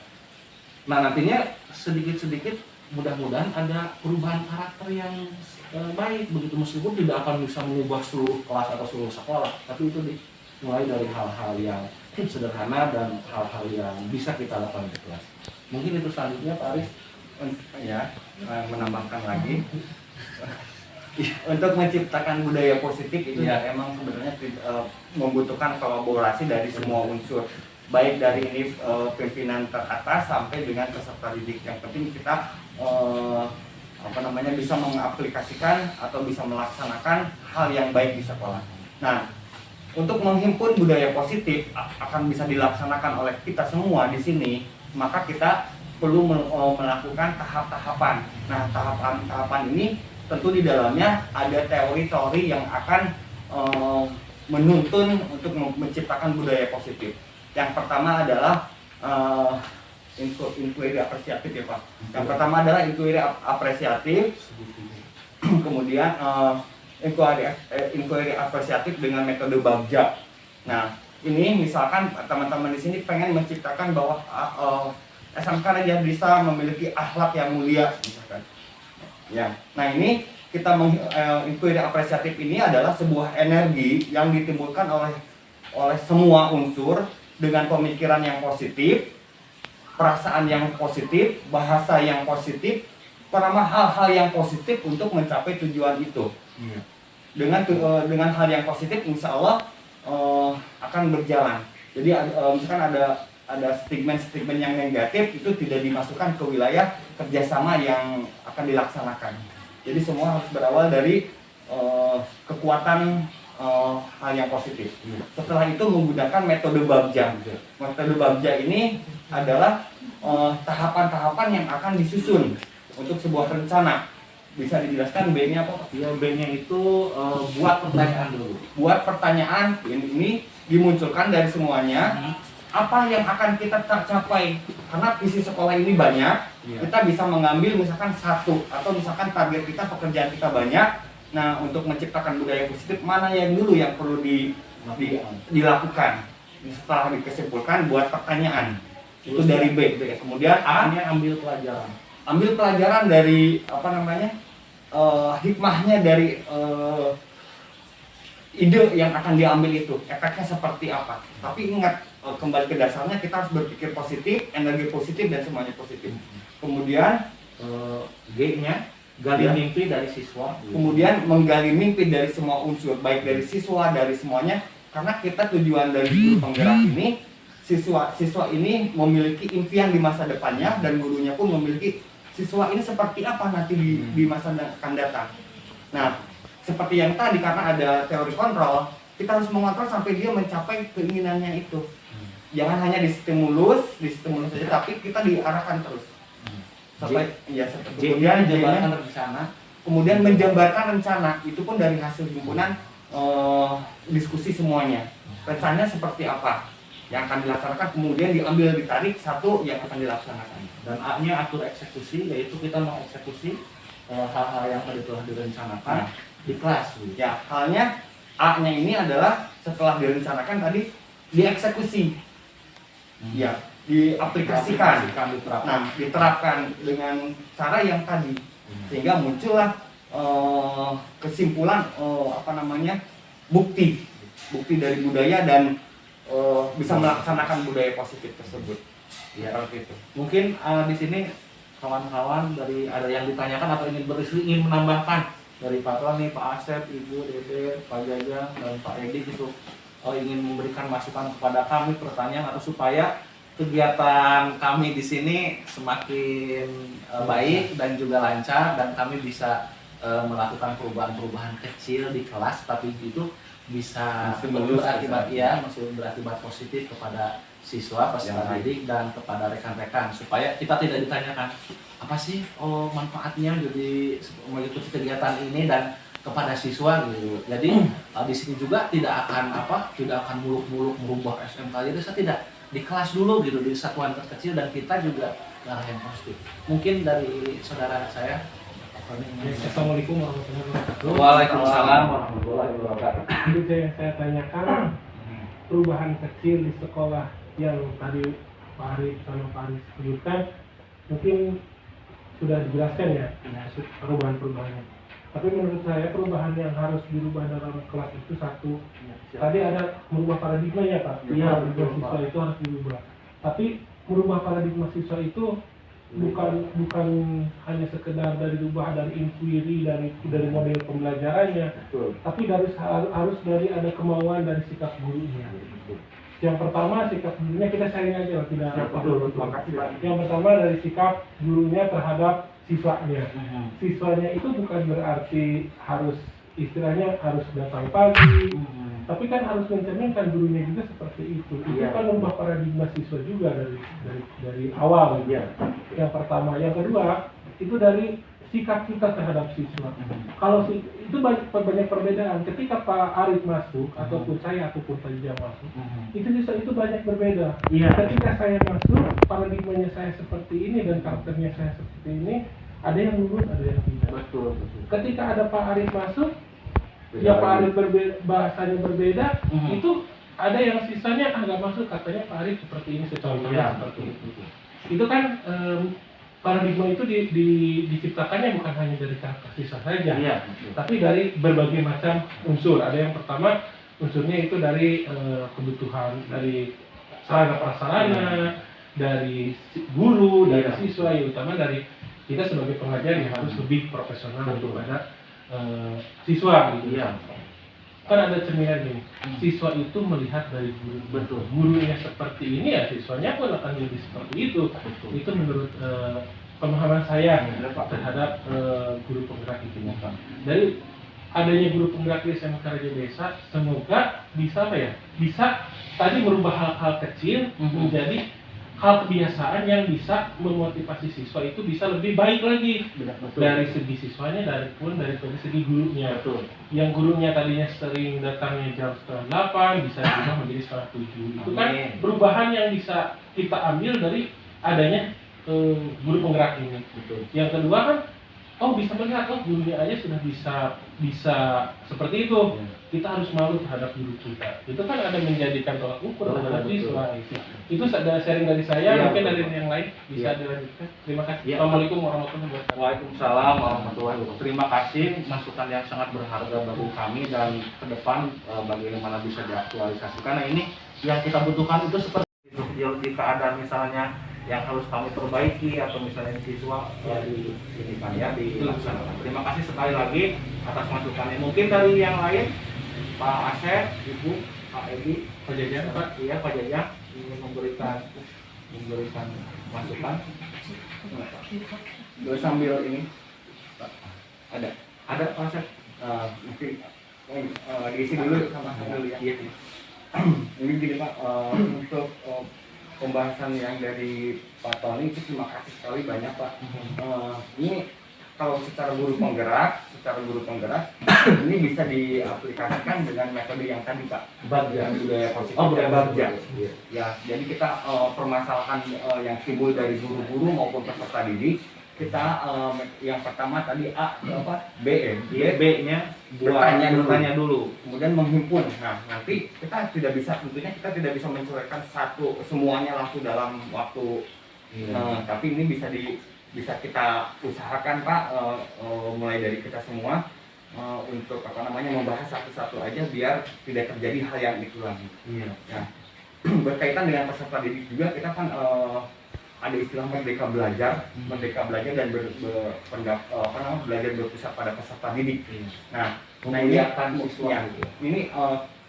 [SPEAKER 1] Nah nantinya sedikit-sedikit mudah-mudahan ada perubahan karakter yang baik begitu, meskipun tidak akan bisa mengubah seluruh kelas atau seluruh sekolah, tapi itu mulai dari hal-hal yang sederhana dan hal-hal yang bisa kita lakukan di kelas. Mungkin itu selanjutnya Pak Aris.
[SPEAKER 4] Ya, menambahkan lagi untuk menciptakan budaya positif itu ya emang sebenarnya membutuhkan kolaborasi dari semua unsur, baik dari ini pimpinan teratas sampai dengan peserta didik. Yang penting kita bisa mengaplikasikan atau bisa melaksanakan hal yang baik di sekolah. Nah, untuk menghimpun budaya positif akan bisa dilaksanakan oleh kita semua di sini, maka kita perlu melakukan tahap-tahapan. Nah, tahapan-tahapan ini tentu di dalamnya ada teori-teori yang akan menuntun untuk menciptakan budaya positif. Yang pertama adalah inquiry apresiatif ya Pak. Yang pertama adalah inquiry apresiatif, kemudian inquiry apresiatif dengan metode Bagja. Nah, ini misalkan teman-teman di sini pengen menciptakan bahwa SMK Raja bisa memiliki akhlak yang mulia misalkan. Ya. Nah, ini kita inquiry apresiatif ini adalah sebuah energi yang ditimbulkan oleh semua unsur dengan pemikiran yang positif, perasaan yang positif, bahasa yang positif, pertama hal-hal yang positif untuk mencapai tujuan itu. Dengan hal yang positif insya Allah akan berjalan. Jadi misalkan ada statement yang negatif, itu tidak dimasukkan ke wilayah kerjasama yang akan dilaksanakan. Jadi semua harus berawal dari kekuatan hal yang positif. Setelah itu menggunakan metode Bagja. Metode Bagja ini adalah tahapan-tahapan yang akan disusun untuk sebuah rencana. Bisa dijelaskan B-nya apa?
[SPEAKER 1] Ya, B-nya itu buat pertanyaan dulu.
[SPEAKER 4] Buat pertanyaan ini dimunculkan dari semuanya. Apa yang akan kita capai, karena visi sekolah ini banyak, kita bisa mengambil misalkan satu, atau misalkan target kita, pekerjaan kita banyak. Nah, untuk menciptakan budaya positif, mana yang dulu yang perlu dilakukan. Setelah dikesimpulkan, buat pertanyaan. Itu dari B. Kemudian A-nya
[SPEAKER 1] ambil pelajaran.
[SPEAKER 4] Ambil pelajaran dari hikmahnya dari ide yang akan diambil itu, efeknya seperti apa. Tapi ingat, kembali ke dasarnya kita harus berpikir positif, energi positif dan semuanya positif. Kemudian
[SPEAKER 1] G-nya gali mimpi dari siswa.
[SPEAKER 4] Kemudian menggali mimpi dari semua unsur, baik dari siswa, dari semuanya. Karena kita tujuan dari guru penggerak ini, siswa ini memiliki impian di masa depannya, dan gurunya pun memiliki siswa ini seperti apa nanti di masa akan datang. Nah, seperti yang tadi, karena ada teori kontrol, kita harus mengontrol sampai dia mencapai keinginannya itu. Jangan hanya distimulus saja, tapi kita diarahkan terus. Sampai
[SPEAKER 1] kemudian menjabarkan rencana.
[SPEAKER 4] Kemudian menjabarkan rencana, itu pun dari hasil himpunan diskusi semuanya. Rencananya seperti apa yang akan dilaksanakan, kemudian diambil, ditarik satu yang akan dilaksanakan.
[SPEAKER 1] Dan A-nya atur eksekusi, yaitu kita mengeksekusi hal-hal yang tadi telah direncanakan di kelas.
[SPEAKER 4] Ya, halnya A-nya ini adalah setelah direncanakan tadi dieksekusi, ya diaplikasikan,
[SPEAKER 2] diterapkan.
[SPEAKER 4] nah diterapkan dengan cara yang tadi, sehingga muncullah kesimpulan bukti dari budaya dan bisa melaksanakan budaya positif tersebut.
[SPEAKER 2] Ya.
[SPEAKER 4] Seperti itu.
[SPEAKER 2] Mungkin di sini kawan-kawan dari ada yang ditanyakan atau ingin menambahkan dari Pak Tony, Pak Asep, Ibu Dede, Pak Jajang dan Pak Edi gitu, ingin memberikan masukan kepada kami, pertanyaan atau supaya kegiatan kami di sini semakin baik dan juga lancar dan kami bisa melakukan perubahan-perubahan kecil di kelas, tapi itu bisa berakibat positif kepada siswa, peserta didik dan kepada rekan-rekan, supaya kita tidak ditanyakan apa sih manfaatnya jadi mengikuti kegiatan ini dan kepada siswa gitu. Jadi di sini juga tidak akan muluk-muluk merubah SMK, jadi saya tidak di kelas dulu gitu, di satuan terkecil, dan kita juga arah yang positif. Mungkin dari saudara saya.
[SPEAKER 5] Assalamualaikum warahmatullahi wabarakatuh.
[SPEAKER 2] Waalaikumsalam warahmatullahi wabarakatuh.
[SPEAKER 5] Jadi yang saya tanyakan perubahan kecil di sekolah yang tadi Pak Arif sama Pak Arif sebutkan, mungkin sudah dijelaskan ya perubahan-perubahannya. Tapi menurut saya perubahan yang harus dirubah dalam kelas itu satu, tadi ada merubah paradigma ya Pak. Iya, merubah siswa itu harus dirubah. Tapi merubah paradigma siswa itu bukan hanya sekedar dari rubah dari inquiry dari model pembelajarannya, tapi harus dari ada kemauan dari sikap gurunya. Yang pertama sikap gurunya, kita sharing aja lah, tidak yang pertama dari sikap gurunya terhadap siswanya. Siswanya itu bukan berarti harus istilahnya harus datang pagi, tapi kan harus mencerminkan gurunya juga seperti itu. Itu kan merubah paradigma siswa juga dari awal. Yang pertama, yang kedua itu dari sikap kita terhadap siswa. Kalau itu banyak perbedaan. Ketika Pak Arif masuk ataupun saya ataupun Pak Jajang masuk, itu siswa itu banyak berbeda. Ketika saya masuk, paradigmanya saya seperti ini dan karakternya saya seperti ini, ada yang lurus, ada yang tidak.
[SPEAKER 2] Betul.
[SPEAKER 5] Ketika ada Pak Arif masuk, Pak Arif bahasanya berbeda, itu ada yang sisanya nggak masuk, katanya Pak Arif seperti ini, contohnya seperti itu. Itu kan paradigma itu diciptakannya bukan hanya dari karakter siswa saja, tapi dari berbagai macam unsur. Ada yang pertama unsurnya itu dari kebutuhan, dari sarana prasarana, dari guru, dari siswa, yang utama dari kita sebagai pengajar yang harus lebih profesional daripada siswa gitu. Kan ada cerminan gini, siswa itu melihat dari guru. Gurunya seperti ini ya siswanya pun akan jadi seperti itu. Itu menurut pemahaman saya terhadap guru penggerak itu. Dari adanya guru penggerak di SMK Raja Desa, semoga bisa tadi merubah hal-hal kecil menjadi hal kebiasaan yang bisa memotivasi siswa itu bisa lebih baik lagi. Dari segi siswanya dari segi gurunya. Yang gurunya tadinya sering datangnya jam 7:30 bisa berubah menjadi 7:30. Itu kan perubahan yang bisa kita ambil dari adanya guru penggerak ini. Yang kedua kan bisa melihat gurunya aja sudah bisa seperti itu. Kita harus malu terhadap guru kita. Itu kan ada menjadikan tolak ukur terhadap siswa. Itu ada sharing dari saya, mungkin dari yang lain bisa dilanjutkan. Terima kasih. Assalamualaikum warahmatullahi wabarakatuh.
[SPEAKER 2] Waalaikumsalam warahmatullahi wabarakatuh. Terima kasih, masukan yang sangat berharga bagi kami, dan ke depan bagaimana bisa diaktualisasikan. Nah, ini yang kita butuhkan itu seperti itu. Jika ada misalnya yang harus kami perbaiki atau misalnya siswa di sini kan dilaksanakan. Terima kasih sekali lagi atas masukannya. Mungkin dari yang lain, Pak Asep, Ibu, Pak Edi, Pak Jajang, Pak Jajang ingin memberikan masukan.
[SPEAKER 4] Sambil ini
[SPEAKER 2] Ada Pak Asep.
[SPEAKER 4] mungkin diisi dulu sama dulu ya. Ini gini Pak, untuk pembahasan yang dari Pak Tony itu terima kasih sekali banyak Pak. Ini kalau secara guru penggerak ini bisa diaplikasikan dengan metode yang tadi Pak, yang budaya positif dan bagja. Ya, jadi kita permasalahan yang timbul dari guru-guru maupun peserta didik, kita yang pertama tadi A apa
[SPEAKER 1] B-nya bertanya dulu.
[SPEAKER 4] Kemudian menghimpun. Nah, nanti kita tidak bisa mencoretkan semuanya langsung dalam waktu. Tapi ini bisa kita usahakan Pak, mulai dari kita semua untuk membahas satu-satu aja biar tidak terjadi hal yang itu lagi. Nah, berkaitan dengan peserta didik juga kita kan ada istilah merdeka belajar dan belajar berpusat pada peserta didik. Nah ini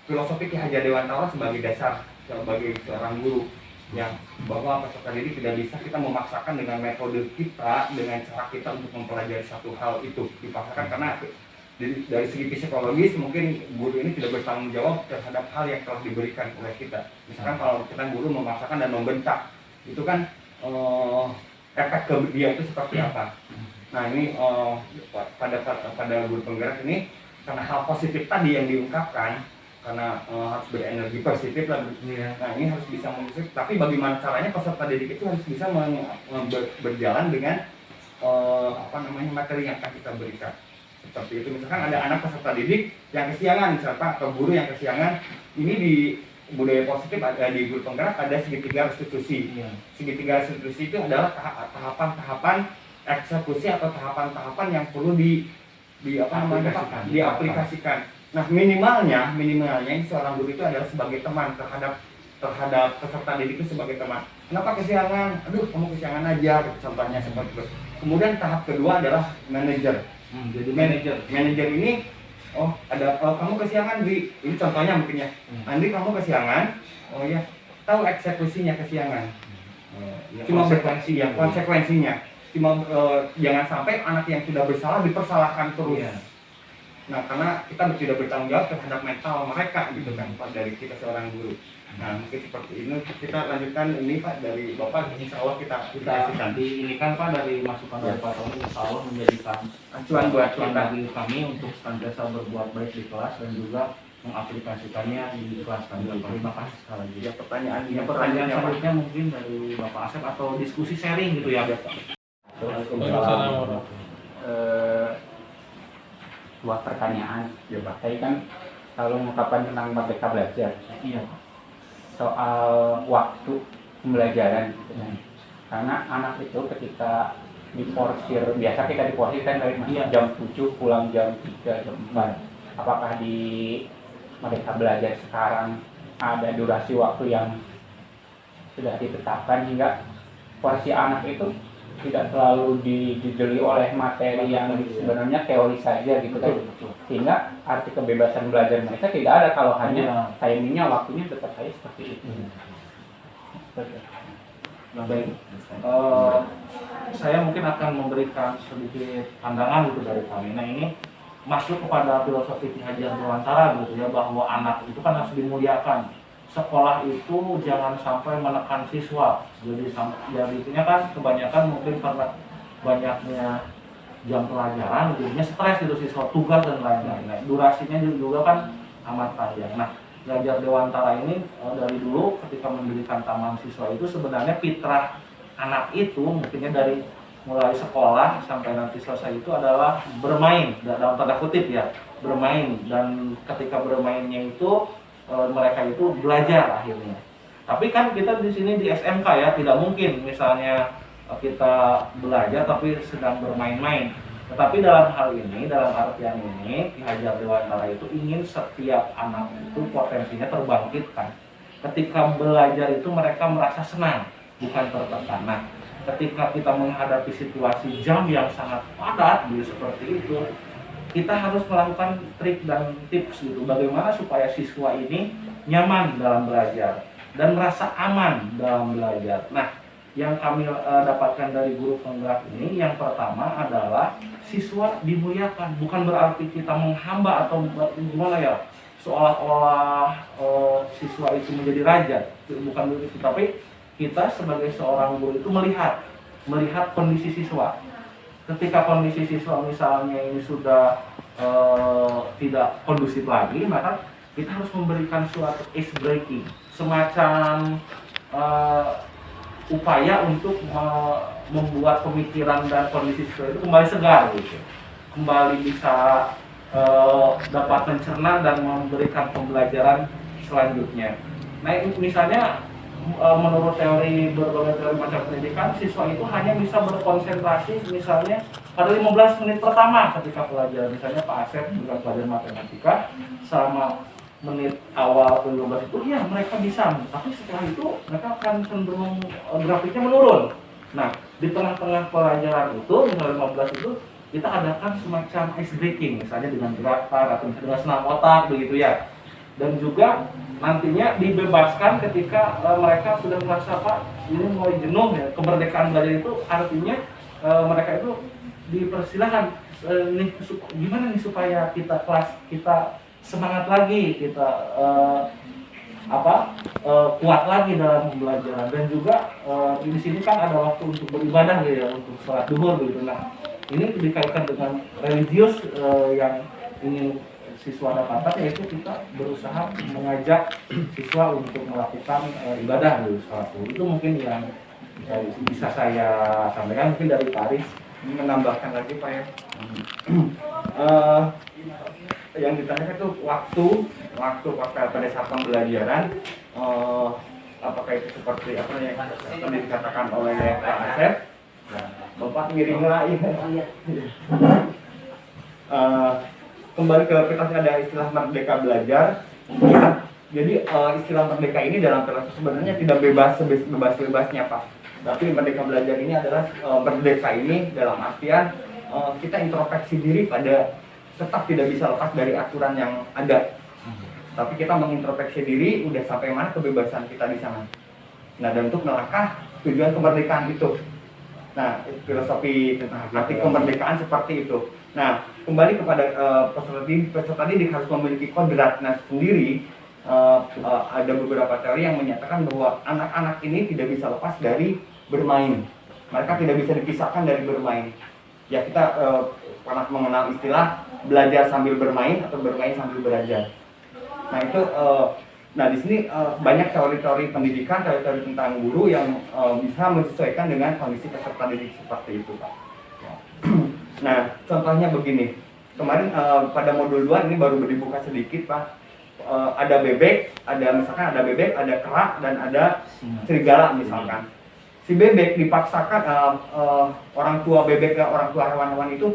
[SPEAKER 4] filosofi Ki Hajar Dewantara sebagai dasar sebagai seorang guru yang bahwa peserta didik tidak bisa kita memaksakan dengan metode kita, dengan cara kita untuk mempelajari satu hal itu dipaksakan, karena dari segi psikologis mungkin guru ini tidak bertanggung jawab terhadap hal yang telah diberikan oleh kita. Misalkan kalau kita guru memaksakan dan membentak, itu kan efek ke dia itu seperti apa. Nah ini pada guru penggerak ini, karena hal positif tadi yang diungkapkan, karena harus berenergi positif lah. Nah ini harus bisa mengusik, tapi bagaimana caranya peserta didik itu harus bisa berjalan dengan materi yang akan kita berikan. Seperti itu, misalkan ada anak peserta didik yang kesiangan, misalkan atau guru yang kesiangan, ini di budaya positif ada di guru penggerak ada segitiga restitusi. Segitiga restitusi itu adalah tahapan-tahapan eksekusi atau tahapan-tahapan yang perlu diaplikasikan. Nah minimalnya ini seorang guru itu adalah sebagai teman terhadap peserta didik itu sebagai teman. Kenapa kesiangan? Aduh kamu kesiangan aja, contohnya seperti itu. Kemudian tahap kedua adalah manajer.
[SPEAKER 1] Jadi
[SPEAKER 4] manajer ini, kamu kesiangan Dri, ini contohnya mungkin ya. Andri kamu kesiangan, oh ya, tahu eksekusinya kesiangan. Cuma konsekuensinya. Cuma jangan sampai anak yang sudah bersalah dipersalahkan terus. Nah karena kita tidak bertanggung jawab terhadap mental mereka gitu kan Pak, dari kita seorang guru. Nah mungkin seperti ini kita lanjutkan ini Pak dari Bapak, insya Allah kita
[SPEAKER 1] ini kan Pak dari masukan dari Pak Tony, insya Allah menjadikan
[SPEAKER 4] acuan buat
[SPEAKER 1] bagi kami untuk senantiasa berbuat baik di kelas dan juga mengaplikasikannya di kelas kami. Terima kasih sekali lagi.
[SPEAKER 4] Ya pertanyaan
[SPEAKER 1] selanjutnya mungkin dari Bapak Asep atau diskusi sharing gitu ya Bapak.
[SPEAKER 6] Buat pertanyaan ya Pak, saya kan selalu mengungkapkan tentang merdeka belajar.
[SPEAKER 1] Iya.
[SPEAKER 6] Soal waktu pembelajaran gitu kan. Karena anak itu ketika diporsir, biasa kita diporsir kan dari jam 7 pulang jam 3, jam 4. Apakah di merdeka belajar sekarang ada durasi waktu yang sudah ditetapkan hingga porsi anak itu tidak terlalu dideli oleh materi yang sebenarnya teori saja gitu kan, sehingga arti kebebasan belajar mereka tidak ada kalau hanya timingnya, waktunya tetap saja seperti itu.
[SPEAKER 1] Baik, saya mungkin akan memberikan sedikit pandangan gitu dari kami. Nah ini masuk kepada filosofi Ki Hajar Dewantara gitu ya, bahwa anak itu kan harus dimuliakan. Sekolah itu jangan sampai menekan siswa. Jadi intinya kan kebanyakan mungkin karena banyaknya jam pelajaran, jadinya stres gitu siswa, tugas dan lain-lain. Nah, durasinya juga kan amat panjang. Nah, Ki Hajar Dewantara ini dari dulu ketika mendirikan taman siswa itu sebenarnya fitrah anak itu mungkinnya dari mulai sekolah sampai nanti selesai itu adalah bermain, dalam tanda kutip ya, bermain. Dan ketika bermainnya itu mereka itu belajar akhirnya. Tapi kan kita di sini di SMK ya, tidak mungkin misalnya kita belajar tapi sedang bermain-main. Tetapi dalam hal ini, dalam artian ini, Ki Hajar Dewantara itu ingin setiap anak itu potensinya terbangkitkan. Ketika belajar itu mereka merasa senang, bukan tertekan. Nah, ketika kita menghadapi situasi jam yang sangat padat seperti itu, kita harus melakukan trik dan tips gitu, bagaimana supaya siswa ini nyaman dalam belajar dan merasa aman dalam belajar. Nah, yang kami dapatkan dari guru penggerak ini, yang pertama adalah siswa dimuliakan. Bukan berarti kita menghamba atau gimana ya, seolah-olah siswa itu menjadi raja. Bukan begitu, tapi kita sebagai seorang guru itu melihat kondisi siswa. Ketika kondisi siswa misalnya ini sudah tidak kondusif lagi, maka kita harus memberikan suatu ice breaking, semacam
[SPEAKER 2] upaya untuk membuat pemikiran dan kondisi siswa itu kembali segar gitu, kembali bisa dapat mencerna dan memberikan pembelajaran selanjutnya. Nah, misalnya menurut berbagai teori macam pendidikan, siswa itu hanya bisa berkonsentrasi misalnya pada 15 menit pertama ketika pelajaran. Misalnya Pak Asep bukan pelajaran matematika, selama menit awal ke 15 itu ya mereka bisa, tapi setelah itu mereka akan cenderung grafiknya menurun. Nah, di tengah-tengah pelajaran itu, misalnya 15 itu, kita adakan semacam ice breaking, misalnya dengan gerakan atau misalnya dengan senam otak begitu ya. Dan juga nantinya dibebaskan ketika mereka sudah merasa Pak ini mulai jenuh ya. Kemerdekaan belajar itu artinya mereka itu dipersilahkan gimana nih supaya kita kelas kita semangat lagi, kita kuat lagi dalam pembelajaran. Dan juga di sini kan ada waktu untuk beribadah gitu ya, untuk sholat duhur gitu. Nah, ini dikaitkan dengan religius yang ingin siswa dapatkan, yaitu kita berusaha mengajak siswa untuk melakukan ibadah di sholat duhur. Itu mungkin yang bisa saya sampaikan, mungkin dari Pak Aris.
[SPEAKER 4] Menambahkan lagi Pak ya. Yang ditanyakan itu waktu pada saat pembelajaran, apakah itu seperti apa yang dikatakan oleh Pak Asep. Bapak miring lagi. Kembali ke kita ada istilah merdeka belajar. Ya. Jadi istilah merdeka ini dalam filosofi sebenarnya tidak bebas-bebasnya Pak. Tapi merdeka belajar ini adalah merdeka ini dalam artian kita introspeksi diri pada tetap tidak bisa lepas dari aturan yang ada. Tapi kita mengintrospeksi diri udah sampai mana kebebasan kita di sana. Nah, dan untuk melangkah tujuan kemerdekaan itu. Nah, filosofi tentang arti kemerdekaan seperti itu. Nah, kembali kepada peserta didik harus memiliki kodratnya sendiri. Ada beberapa teori yang menyatakan bahwa anak-anak ini tidak bisa lepas dari bermain. Mereka tidak bisa dipisahkan dari bermain. Ya, kita pernah mengenal istilah belajar sambil bermain atau bermain sambil belajar. Nah, itu di sini banyak teori-teori pendidikan, teori-teori tentang guru yang bisa menyesuaikan dengan kondisi peserta didik seperti itu, Pak. Nah, contohnya begini. Kemarin pada modul 2 ini baru dibuka sedikit, Pak. Ada bebek, ada bebek, ada kerak, dan ada serigala misalkan. Si bebek dipaksakan orang tua bebek dan orang tua hewan-hewan itu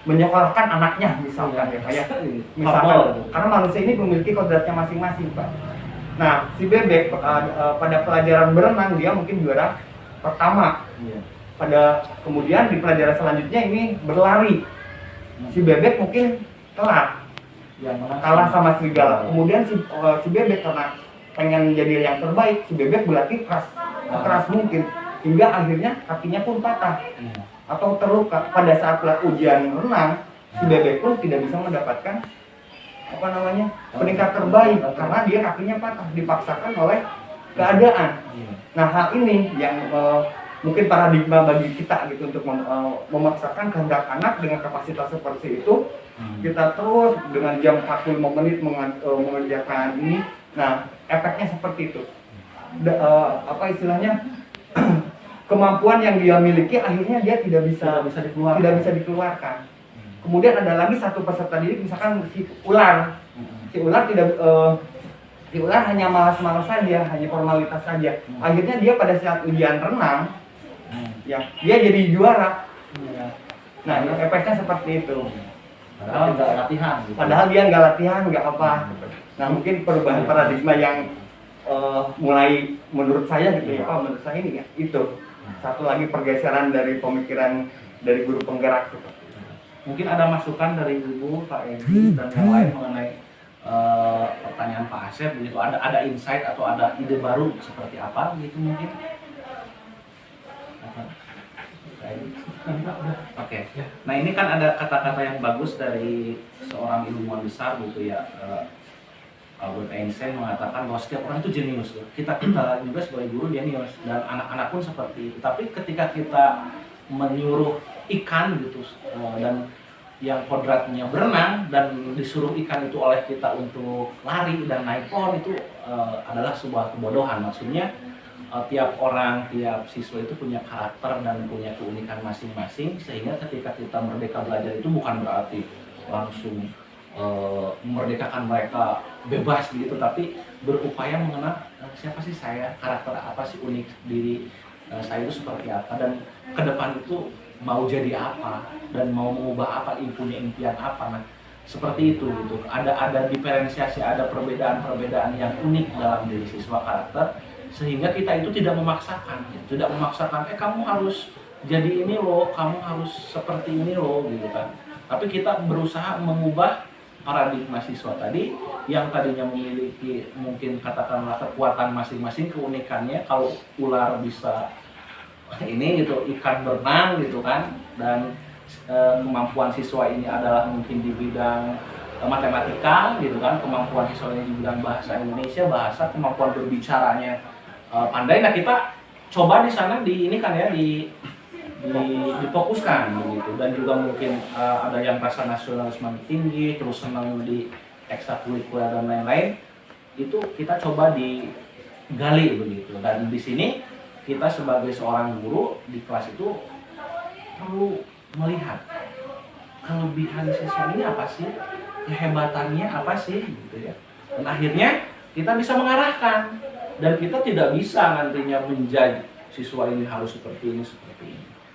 [SPEAKER 4] menyekolahkan anaknya misalkan ya kayak misalkan karena manusia ini memiliki kodratnya masing-masing Pak. Nah, si bebek pada pelajaran berenang dia mungkin juara pertama. Kemudian di pelajaran selanjutnya ini berlari. Si bebek mungkin telat. Kalah sama serigala. Kemudian si bebek karena pengen jadi yang terbaik, si bebek berlatih keras mungkin hingga akhirnya kakinya pun patah atau terluka. Pada saat ujian renang, si bebek pun tidak bisa mendapatkan peringkat terbaik karena dia kakinya patah, dipaksakan oleh keadaan. Nah, hal ini yang mungkin paradigma bagi kita gitu untuk memaksakan kehendak anak dengan kapasitas seperti itu. Kita terus dengan jam 45 menit mengerjakan ini. Nah, efeknya seperti itu. Istilahnya kemampuan yang dia miliki akhirnya dia tidak bisa dikeluarkan. Kemudian ada lagi satu peserta didik misalkan si ular. Si ular hanya malas-malas saja, hanya formalitas saja. Akhirnya dia pada saat ujian renang ya, dia jadi juara. Nah, efeknya seperti itu.
[SPEAKER 2] Padahal nggak latihan.
[SPEAKER 4] Padahal dia nggak latihan, nggak apa. Nah, mungkin perubahan paradigma yang mulai menurut saya gitu ya, menurut saya ini ya, itu satu lagi pergeseran dari pemikiran dari guru penggerak gitu.
[SPEAKER 2] Mungkin ada masukan dari Ibu, Pak Edi, dan yang lain mengenai pertanyaan Pak Asep begitu. Ada insight atau ada ide baru seperti apa gitu mungkin? Oke. Nah, ini kan ada kata-kata yang bagus dari seorang ilmuwan besar gitu ya. Albert Einstein mengatakan bahwa setiap orang itu jenius. Kita juga sebagai guru jenius dan anak-anak pun seperti itu. Tapi ketika kita menyuruh ikan gitu dan yang kodratnya berenang dan disuruh ikan itu oleh kita untuk lari dan naik pohon, itu adalah sebuah kebodohan. Maksudnya tiap orang, tiap siswa itu punya karakter dan punya keunikan masing-masing, sehingga ketika kita merdeka belajar itu bukan berarti langsung memerdekakan mereka bebas gitu, tapi berupaya mengenal siapa sih saya, karakter apa sih, unik diri saya itu seperti apa, dan ke depan itu mau jadi apa dan mau mengubah apa, punya impian apa. Nah, seperti itu gitu. Ada diferensiasi, ada perbedaan-perbedaan yang unik dalam diri siswa karakter, sehingga kita itu tidak memaksakan, kamu harus jadi ini loh, kamu harus seperti ini loh gitu kan. Tapi kita berusaha mengubah paradigma siswa tadi yang tadinya memiliki mungkin katakanlah kekuatan masing-masing, keunikannya. Kalau ular bisa ini gitu, ikan berenang gitu kan, dan kemampuan siswa ini adalah mungkin di bidang matematika gitu kan, kemampuan siswa ini di bidang bahasa Indonesia, kemampuan berbicaranya pandai. Nah, kita coba di sana di ini kan ya, difokuskan begitu, dan juga mungkin ada yang rasa nasionalisme tinggi, terus senang di ekstrakurikuler dan lain-lain, itu kita coba digali begitu. Dan di sini kita sebagai seorang guru di kelas itu perlu melihat kelebihan siswa ini apa sih, kehebatannya apa sih gitu ya, dan akhirnya kita bisa mengarahkan, dan kita tidak bisa nantinya menjudge siswa ini harus seperti ini.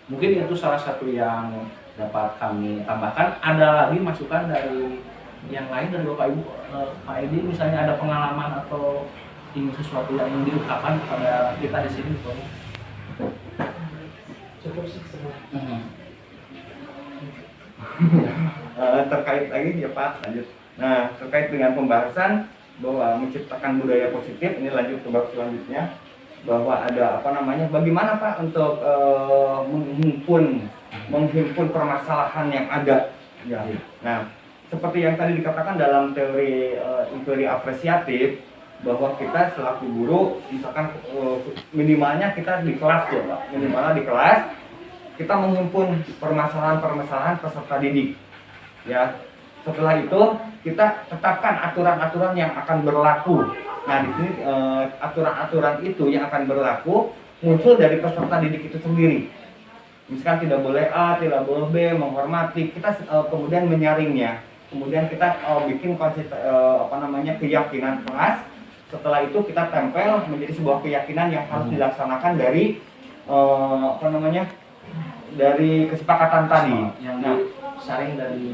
[SPEAKER 2] Mungkin itu salah satu yang dapat kami tambahkan. Ada lagi masukan dari yang lain, dari Bapak Ibu? Pak Edi misalnya ada pengalaman atau ingin sesuatu yang ingin diungkapkan kepada kita di sini?
[SPEAKER 5] Cukup sih semua.
[SPEAKER 4] Terkait lagi ya Pak, lanjut. Nah, terkait dengan pembahasan bahwa menciptakan budaya positif, ini lanjut ke bab selanjutnya, bahwa ada bagaimana Pak untuk menghimpun permasalahan yang ada ya. Nah, seperti yang tadi dikatakan dalam teori apresiatif, bahwa kita selaku guru misalkan minimalnya kita di kelas ya Pak, minimalnya di kelas kita menghimpun permasalahan peserta didik ya. Setelah itu kita tetapkan aturan-aturan yang akan berlaku. Nah, di sini aturan-aturan itu yang akan berlaku muncul dari peserta didik itu sendiri. Misalkan tidak boleh A, tidak boleh B, menghormati. Kita kemudian menyaringnya. Kemudian kita bikin keyakinan kelas. Setelah itu kita tempel menjadi sebuah keyakinan yang harus dilaksanakan dari dari kesepakatan tadi.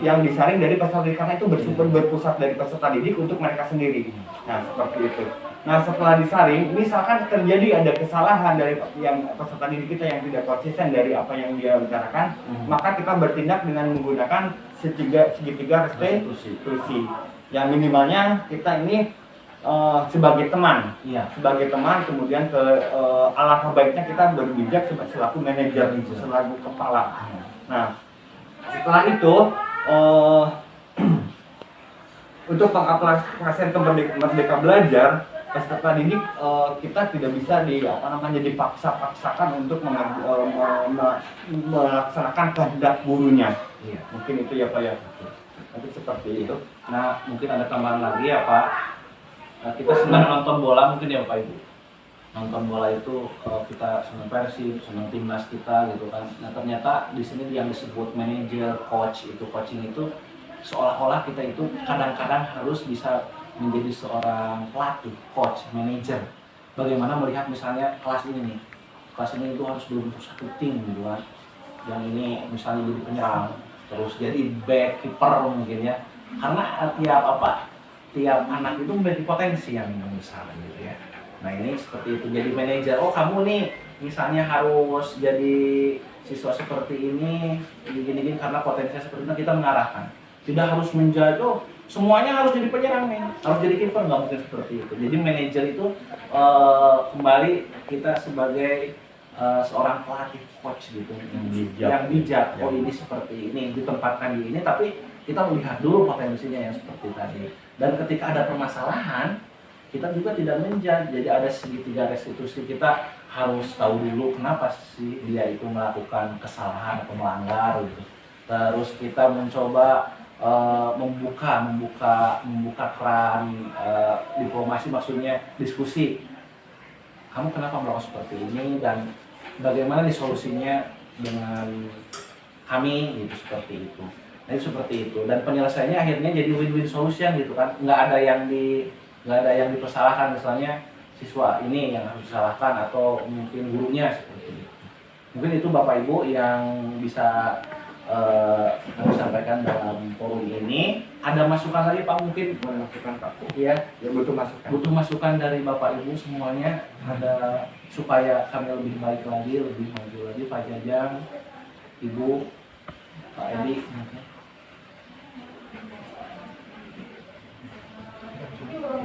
[SPEAKER 4] Yang disaring dari peserta didik, karena itu berpusat dari peserta didik untuk mereka sendiri. Nah, seperti itu. Nah, setelah disaring, misalkan terjadi ada kesalahan dari yang peserta didik kita yang tidak konsisten dari apa yang dia bicarakan, maka kita bertindak dengan menggunakan segitiga restitusi. Yang minimalnya kita ini sebagai teman, sebagai teman, kemudian alangkah baiknya kita berbijak selaku manajer, selaku kepala. Nah, setelah itu untuk pengaplikasian merdeka belajar peserta didik, kita tidak bisa dipaksa-paksakan untuk melaksanakan kehendak gurunya. Mungkin itu ya Pak ya. Nanti seperti itu.
[SPEAKER 2] Nah, mungkin ada tambahan lagi ya Pak. Kita senang nonton bola mungkin ya Pak Ibu. Nonton bola itu kita senang Persib, senang timnas kita gitu kan. Nah, ternyata di sini yang disebut manajer, coach itu, coaching itu seolah-olah kita itu kadang-kadang harus bisa menjadi seorang pelatih, coach, manajer. Bagaimana melihat misalnya kelas ini nih, kelas ini itu harus berbentuk satu tim gitu kan. Yang ini misalnya jadi penyerang, terus jadi back, kiper mungkin ya. Karena tiap anak itu memiliki potensi yang besar gitu ya. Nah, ini seperti itu, jadi manajer. Oh, kamu nih misalnya harus jadi siswa seperti ini, gini-gini karena potensinya seperti itu, kita mengarahkan. Tidak harus menjudge, oh semuanya harus jadi penyerang nih, harus jadi kiper, nggak mungkin seperti itu. Jadi manajer itu kembali kita sebagai seorang pelatih, coach gitu, yang bijak. Oh, ini seperti ini, ditempatkan di ini, tapi kita melihat dulu potensinya yang seperti tadi. Dan ketika ada permasalahan, kita juga tidak menjudge. Jadi ada segitiga restitusi, kita harus tahu dulu kenapa sih dia itu melakukan kesalahan atau melanggar gitu. Terus kita mencoba membuka keran diplomasi, maksudnya diskusi kamu kenapa melakukan seperti ini dan bagaimana nih solusinya dengan kami gitu, seperti itu. Nah itu seperti itu, dan penyelesaiannya akhirnya jadi win-win solution gitu kan, nggak ada yang dipersalahkan, misalnya siswa ini yang harus disalahkan atau mungkin gurunya, seperti itu. Mungkin itu Bapak Ibu yang bisa kami sampaikan dalam forum ini. Ada masukan lagi Pak, mungkin?
[SPEAKER 4] Masukan Pak.
[SPEAKER 2] Iya,
[SPEAKER 4] Ya butuh masukan.
[SPEAKER 2] butuh masukan dari Bapak Ibu semuanya, ada supaya kami lebih baik lagi, lebih maju lagi. Pak Jajang, Ibu, Pak Edi, mungkin.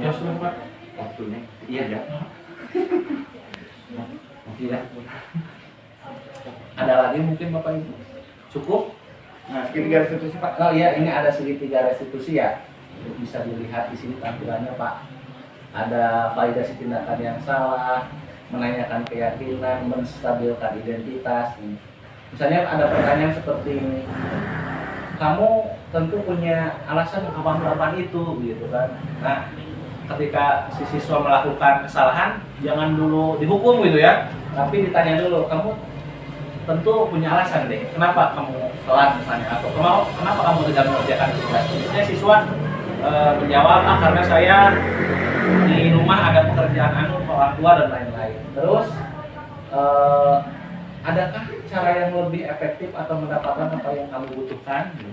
[SPEAKER 5] Ya sudah Pak.
[SPEAKER 4] Waktunya.
[SPEAKER 2] Iya.
[SPEAKER 4] Ya.
[SPEAKER 2] Iya. Ada lagi mungkin Bapak Ibu? Cukup?
[SPEAKER 4] Nah, segitiga restitusi Pak.
[SPEAKER 2] Oh iya, ini ada segitiga restitusi ya. Bisa dilihat di sini tampilannya Pak. Ada validasi tindakan yang salah, menanyakan keyakinan, menstabilkan identitas. Misalnya ada pertanyaan seperti ini. Kamu tentu punya alasan kenapa melakukan itu, gitu kan? Nah, ketika si siswa melakukan kesalahan, jangan dulu dihukum gitu ya, tapi ditanya dulu, kamu tentu punya alasan deh, kenapa kamu telat misalnya, atau kenapa kamu tidak mengerjakan tugas. Biasanya siswa menjawab, karena saya di rumah ada pekerjaan orang tua dan lain-lain. Terus adakah cara yang lebih efektif atau mendapatkan apa yang kamu butuhkan? Gitu.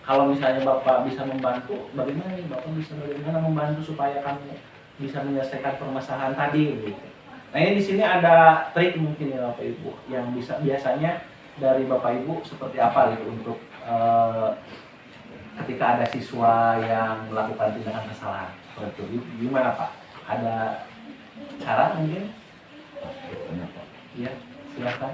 [SPEAKER 2] Kalau misalnya Bapak bisa membantu, bagaimana nih Bapak bisa bagaimana membantu supaya kamu bisa menyelesaikan permasalahan tadi? Gitu. Nah ini di sini ada trik mungkin ya Bapak Ibu yang bisa biasanya dari Bapak Ibu seperti apa gitu untuk ketika ada siswa yang melakukan tindakan kesalahan seperti itu. Gimana Pak? Ada cara mungkin? Iya, silakan.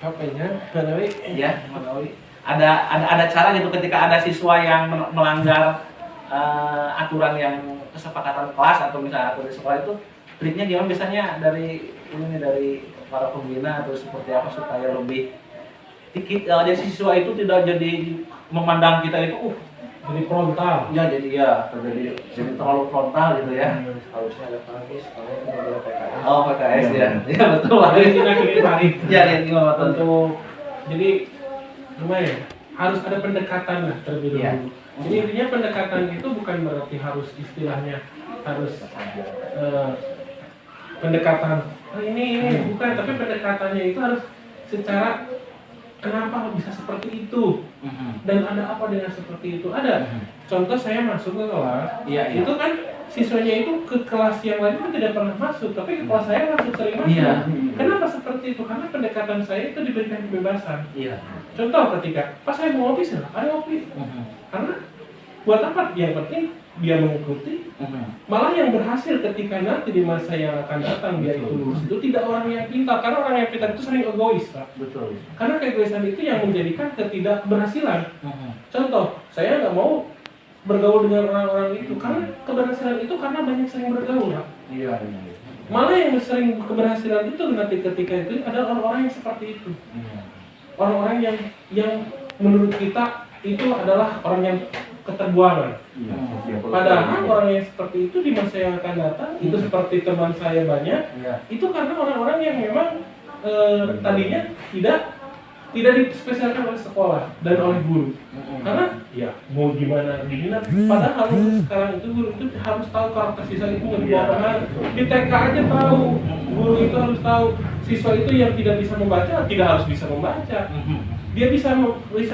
[SPEAKER 5] HP-nya, Manawi.
[SPEAKER 2] Ya, Manawi. Ada cara gitu ketika ada siswa yang melanggar aturan yang kesepakatan kelas atau misalnya aturan sekolah, itu triknya gimana biasanya dari para pembina atau seperti apa supaya lebih jadi siswa itu tidak jadi memandang kita itu
[SPEAKER 5] Jadi frontal.
[SPEAKER 2] ya jadi terlalu frontal gitu ya.
[SPEAKER 5] Harusnya ada Paris, kalau itu ada PKS.
[SPEAKER 2] Oh PKS ya, ya betul lah.
[SPEAKER 5] Jadi kita pilih Paris.
[SPEAKER 2] Ya gimana tentu.
[SPEAKER 5] Untuk jadi lumayan harus ada pendekatan lah terlebih dahulu.
[SPEAKER 2] Iya.
[SPEAKER 5] Jadi intinya pendekatan itu bukan berarti harus istilahnya harus pendekatan ini bukan, tapi pendekatannya itu harus secara kenapa bisa seperti itu dan ada apa dengan seperti itu. Ada contoh, saya masuk ke kelas,
[SPEAKER 2] Iya.
[SPEAKER 5] itu kan siswanya itu ke kelas yang lain kan tidak pernah masuk, tapi ke kelas saya langsung sering masuk.
[SPEAKER 2] Iya.
[SPEAKER 5] Kenapa seperti itu? Karena pendekatan saya itu diberikan kebebasan.
[SPEAKER 2] Iya.
[SPEAKER 5] Contoh ketika pas saya mau ngopi, ada ngopi. Karena buat apa? Yang penting dia mengikuti. Malah yang berhasil ketika nanti di masa yang akan datang dia itu lulus itu tidak orang yang pintar, karena orang yang pintar itu sering egois, Pak.
[SPEAKER 2] Betul.
[SPEAKER 5] Karena keegoisan itu yang menjadikan ketidakberhasilan. Contoh, saya nggak mau bergaul dengan orang-orang itu karena keberhasilan itu karena banyak sering bergaul, Pak.
[SPEAKER 2] Iya.
[SPEAKER 5] Malah yang sering keberhasilan itu nanti ketika itu adalah orang-orang yang seperti itu. Orang-orang yang menurut kita itu adalah orang yang keterbuangan. Padahal orang yang seperti itu di masa yang akan datang itu seperti teman saya banyak. Itu karena orang-orang yang memang tadinya tidak dispesialkan oleh sekolah dan oleh guru. Karena ya mau gimana dibina. Padahal sekarang itu guru itu harus tahu karakter siswa itu nggak dibawa kemana. Di TK aja tahu. Guru itu harus tahu siswa itu yang tidak bisa membaca tidak harus bisa membaca. Dia bisa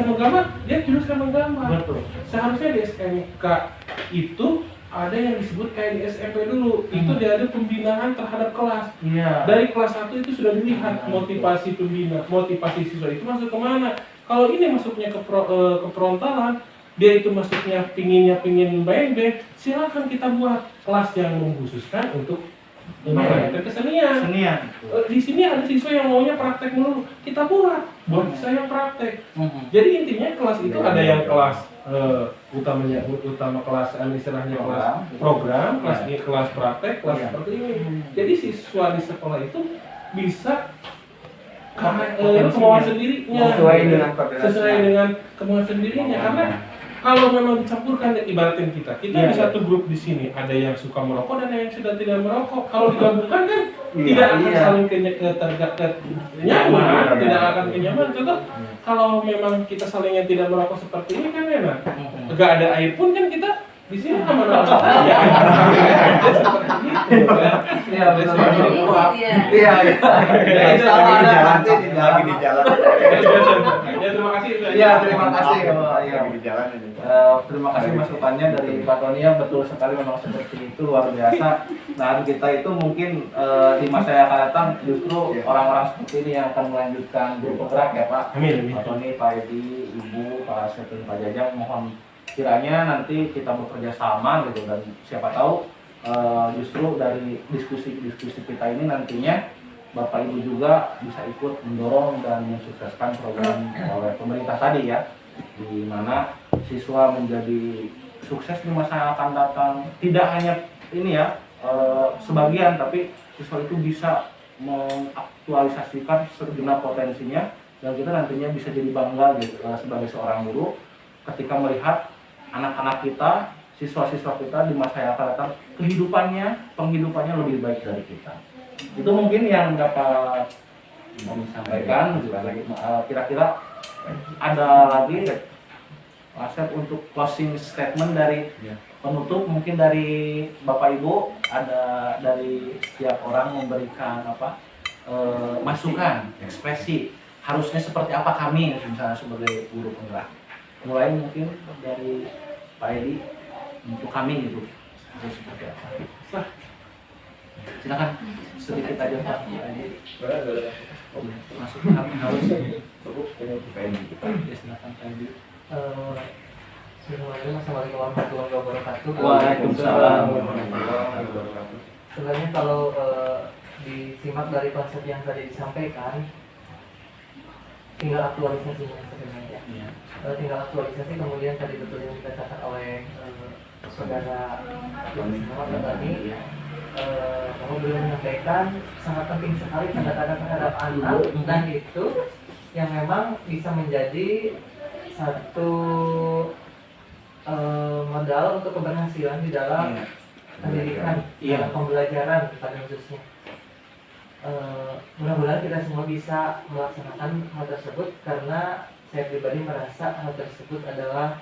[SPEAKER 5] menggambar, dia teruskan menggambar.
[SPEAKER 2] Betul.
[SPEAKER 5] Seharusnya di SMK itu ada yang disebut kayak di SMP dulu. Itu dia ada pembinaan terhadap kelas.
[SPEAKER 2] Iya.
[SPEAKER 5] Dari kelas 1 itu sudah dilihat motivasi pembina, motivasi siswa itu masuk kemana. Kalau ini masuknya ke frontalan, dia itu masuknya pingin beng-beng, silakan kita buat kelas yang mengkhususkan untuk kesenian. Di sini ada siswa yang maunya praktek melulu, kita buat siswa yang praktek. Jadi intinya kelas itu ada yang kelas utama kelas istilahnya kelas program, kelas praktek, kelas seperti ini. Jadi siswa di sekolah itu bisa kemauan sendirinya, sesuai dengan kemauan sendirinya. Karena kalau memang dicampurkan ibaratkan kita
[SPEAKER 6] Iya,
[SPEAKER 5] di satu grup di sini ada yang suka merokok dan ada yang sudah tidak merokok. Kalau digabungkan kan tidak akan saling kenyaman, tidak akan kenyaman. Contoh kalau memang kita salingnya tidak merokok seperti ini kan enak. Enggak ada air pun kan kita di sini sama merokok aja. Seperti itu kan.
[SPEAKER 2] Iya, betul.
[SPEAKER 3] Iya.
[SPEAKER 2] Iya, iya.
[SPEAKER 4] Nanti lagi di jalan.
[SPEAKER 5] Ya terima kasih.
[SPEAKER 2] Iya, terima kasih. Iya.
[SPEAKER 4] Lagi di jalan ini.
[SPEAKER 2] Terima kasih masukannya dari Pak Tony, yang betul sekali, memang seperti itu, luar biasa. Nah, kita itu mungkin di masa yang akan datang justru orang-orang seperti ini yang akan melanjutkan grup penggerak ya Pak.
[SPEAKER 5] Amin.
[SPEAKER 2] Pak Tony, Pak Edi, Ibu, Pak Sepin, Pak Jajang, mohon kiranya nanti kita bekerja sama gitu, dan siapa tahu justru dari diskusi-diskusi kita ini nantinya Bapak Ibu juga bisa ikut mendorong dan mensukseskan program oleh pemerintah tadi ya, di mana siswa menjadi sukses di masa yang akan datang. Tidak hanya ini ya sebagian, tapi siswa itu bisa mengaktualisasikan segenap potensinya, dan kita nantinya bisa jadi bangga gitu sebagai seorang guru ketika melihat anak-anak kita, siswa-siswa kita di masa yang akan datang penghidupannya lebih baik dari kita. Itu mungkin yang dapat kami sampaikan. Kira-kira ada lagi Asep untuk closing statement dari penutup, mungkin dari Bapak Ibu, ada dari setiap orang memberikan masukan, ekspresi harusnya seperti apa kami misalnya sebagai guru penggerak. Mulai mungkin dari Pak Edi untuk kami gitu, harus seperti apa? Silakan sedikit aja Pak Edi. Masuk kami harus Pak Edi. Ya, silakan Pak Edi.
[SPEAKER 3] Assalamualaikum warahmatullahi wabarakatuh.
[SPEAKER 2] Waalaikumsalam.
[SPEAKER 3] Sebenarnya kalau disimak dari konsep yang tadi disampaikan, tinggal aktualisasinya sebenarnya. Tinggal aktualisasi, kemudian tadi betul yang dikatakan oleh saudara Muhammad tadi, kamu belum menyampaikan sangat penting sekali tanda-tanda terhadap anak, dan itu yang memang bisa menjadi satu modal untuk keberhasilan di dalam pendidikan, dalam pembelajaran pada khususnya. Mudah-mudahan kita semua bisa melaksanakan hal tersebut, karena saya pribadi merasa hal tersebut adalah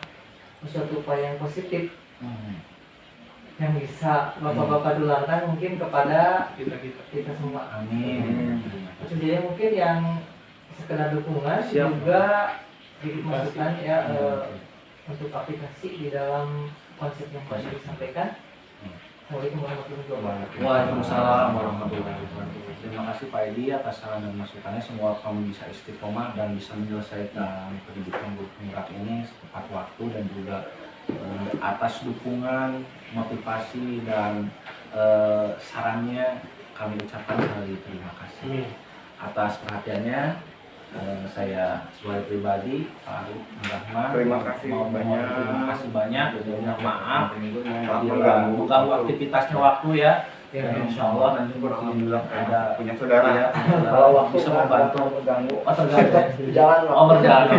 [SPEAKER 3] suatu upaya yang positif yang bisa bapak-bapak tularkan mungkin kepada kita semua.
[SPEAKER 2] Amin.
[SPEAKER 3] Jadi mungkin yang sekedar dukungan juga sedikit masukan ya untuk aplikasi di dalam konsep yang tadi disampaikan. Assalamualaikum warahmatullahi wabarakatuh.
[SPEAKER 2] Waalaikumsalam warahmatullahi wabarakatuh. Terima kasih Pak Edi atas saran dan masukannya. Semoga kamu bisa istiqomah dan bisa menyelesaikan pendidikan guru penggerak ini tepat waktu, dan juga atas dukungan, motivasi dan sarannya kami ucapkan sekali terima kasih. Atas perhatiannya saya sebagai pribadi Pak Arif Rahman,
[SPEAKER 4] Terima kasih banyak.
[SPEAKER 2] Terima kasih banyak. Maaf apabila mengganggu aktivitasnya waktu ya. Insya Allah nanti
[SPEAKER 4] Alhamdulillah
[SPEAKER 2] ada
[SPEAKER 4] punya saudara
[SPEAKER 2] ya, kalau waktu bisa membantu
[SPEAKER 6] terganggu.
[SPEAKER 2] terganggu
[SPEAKER 6] Jalan
[SPEAKER 2] berjalan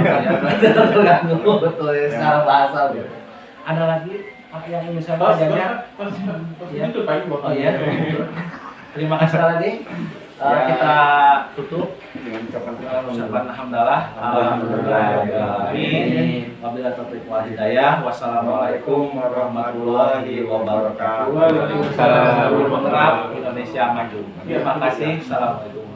[SPEAKER 2] terganggu betul ya secara bahasa gitu. Ada lagi apa yang ingin saya tanyakan?
[SPEAKER 5] Itu Pak Ibu.
[SPEAKER 2] Oh iya. Terima kasih sekali lagi. Kita tutup
[SPEAKER 4] dengan ucapan
[SPEAKER 2] alhamdulillah. Amin. Wabillahi taufiq wal hidayah. Wassalamualaikum warahmatullahi wabarakatuh.
[SPEAKER 5] Waalaikumsalam.
[SPEAKER 2] Guru penggerak Indonesia Maju. Terima kasih. Assalamualaikum.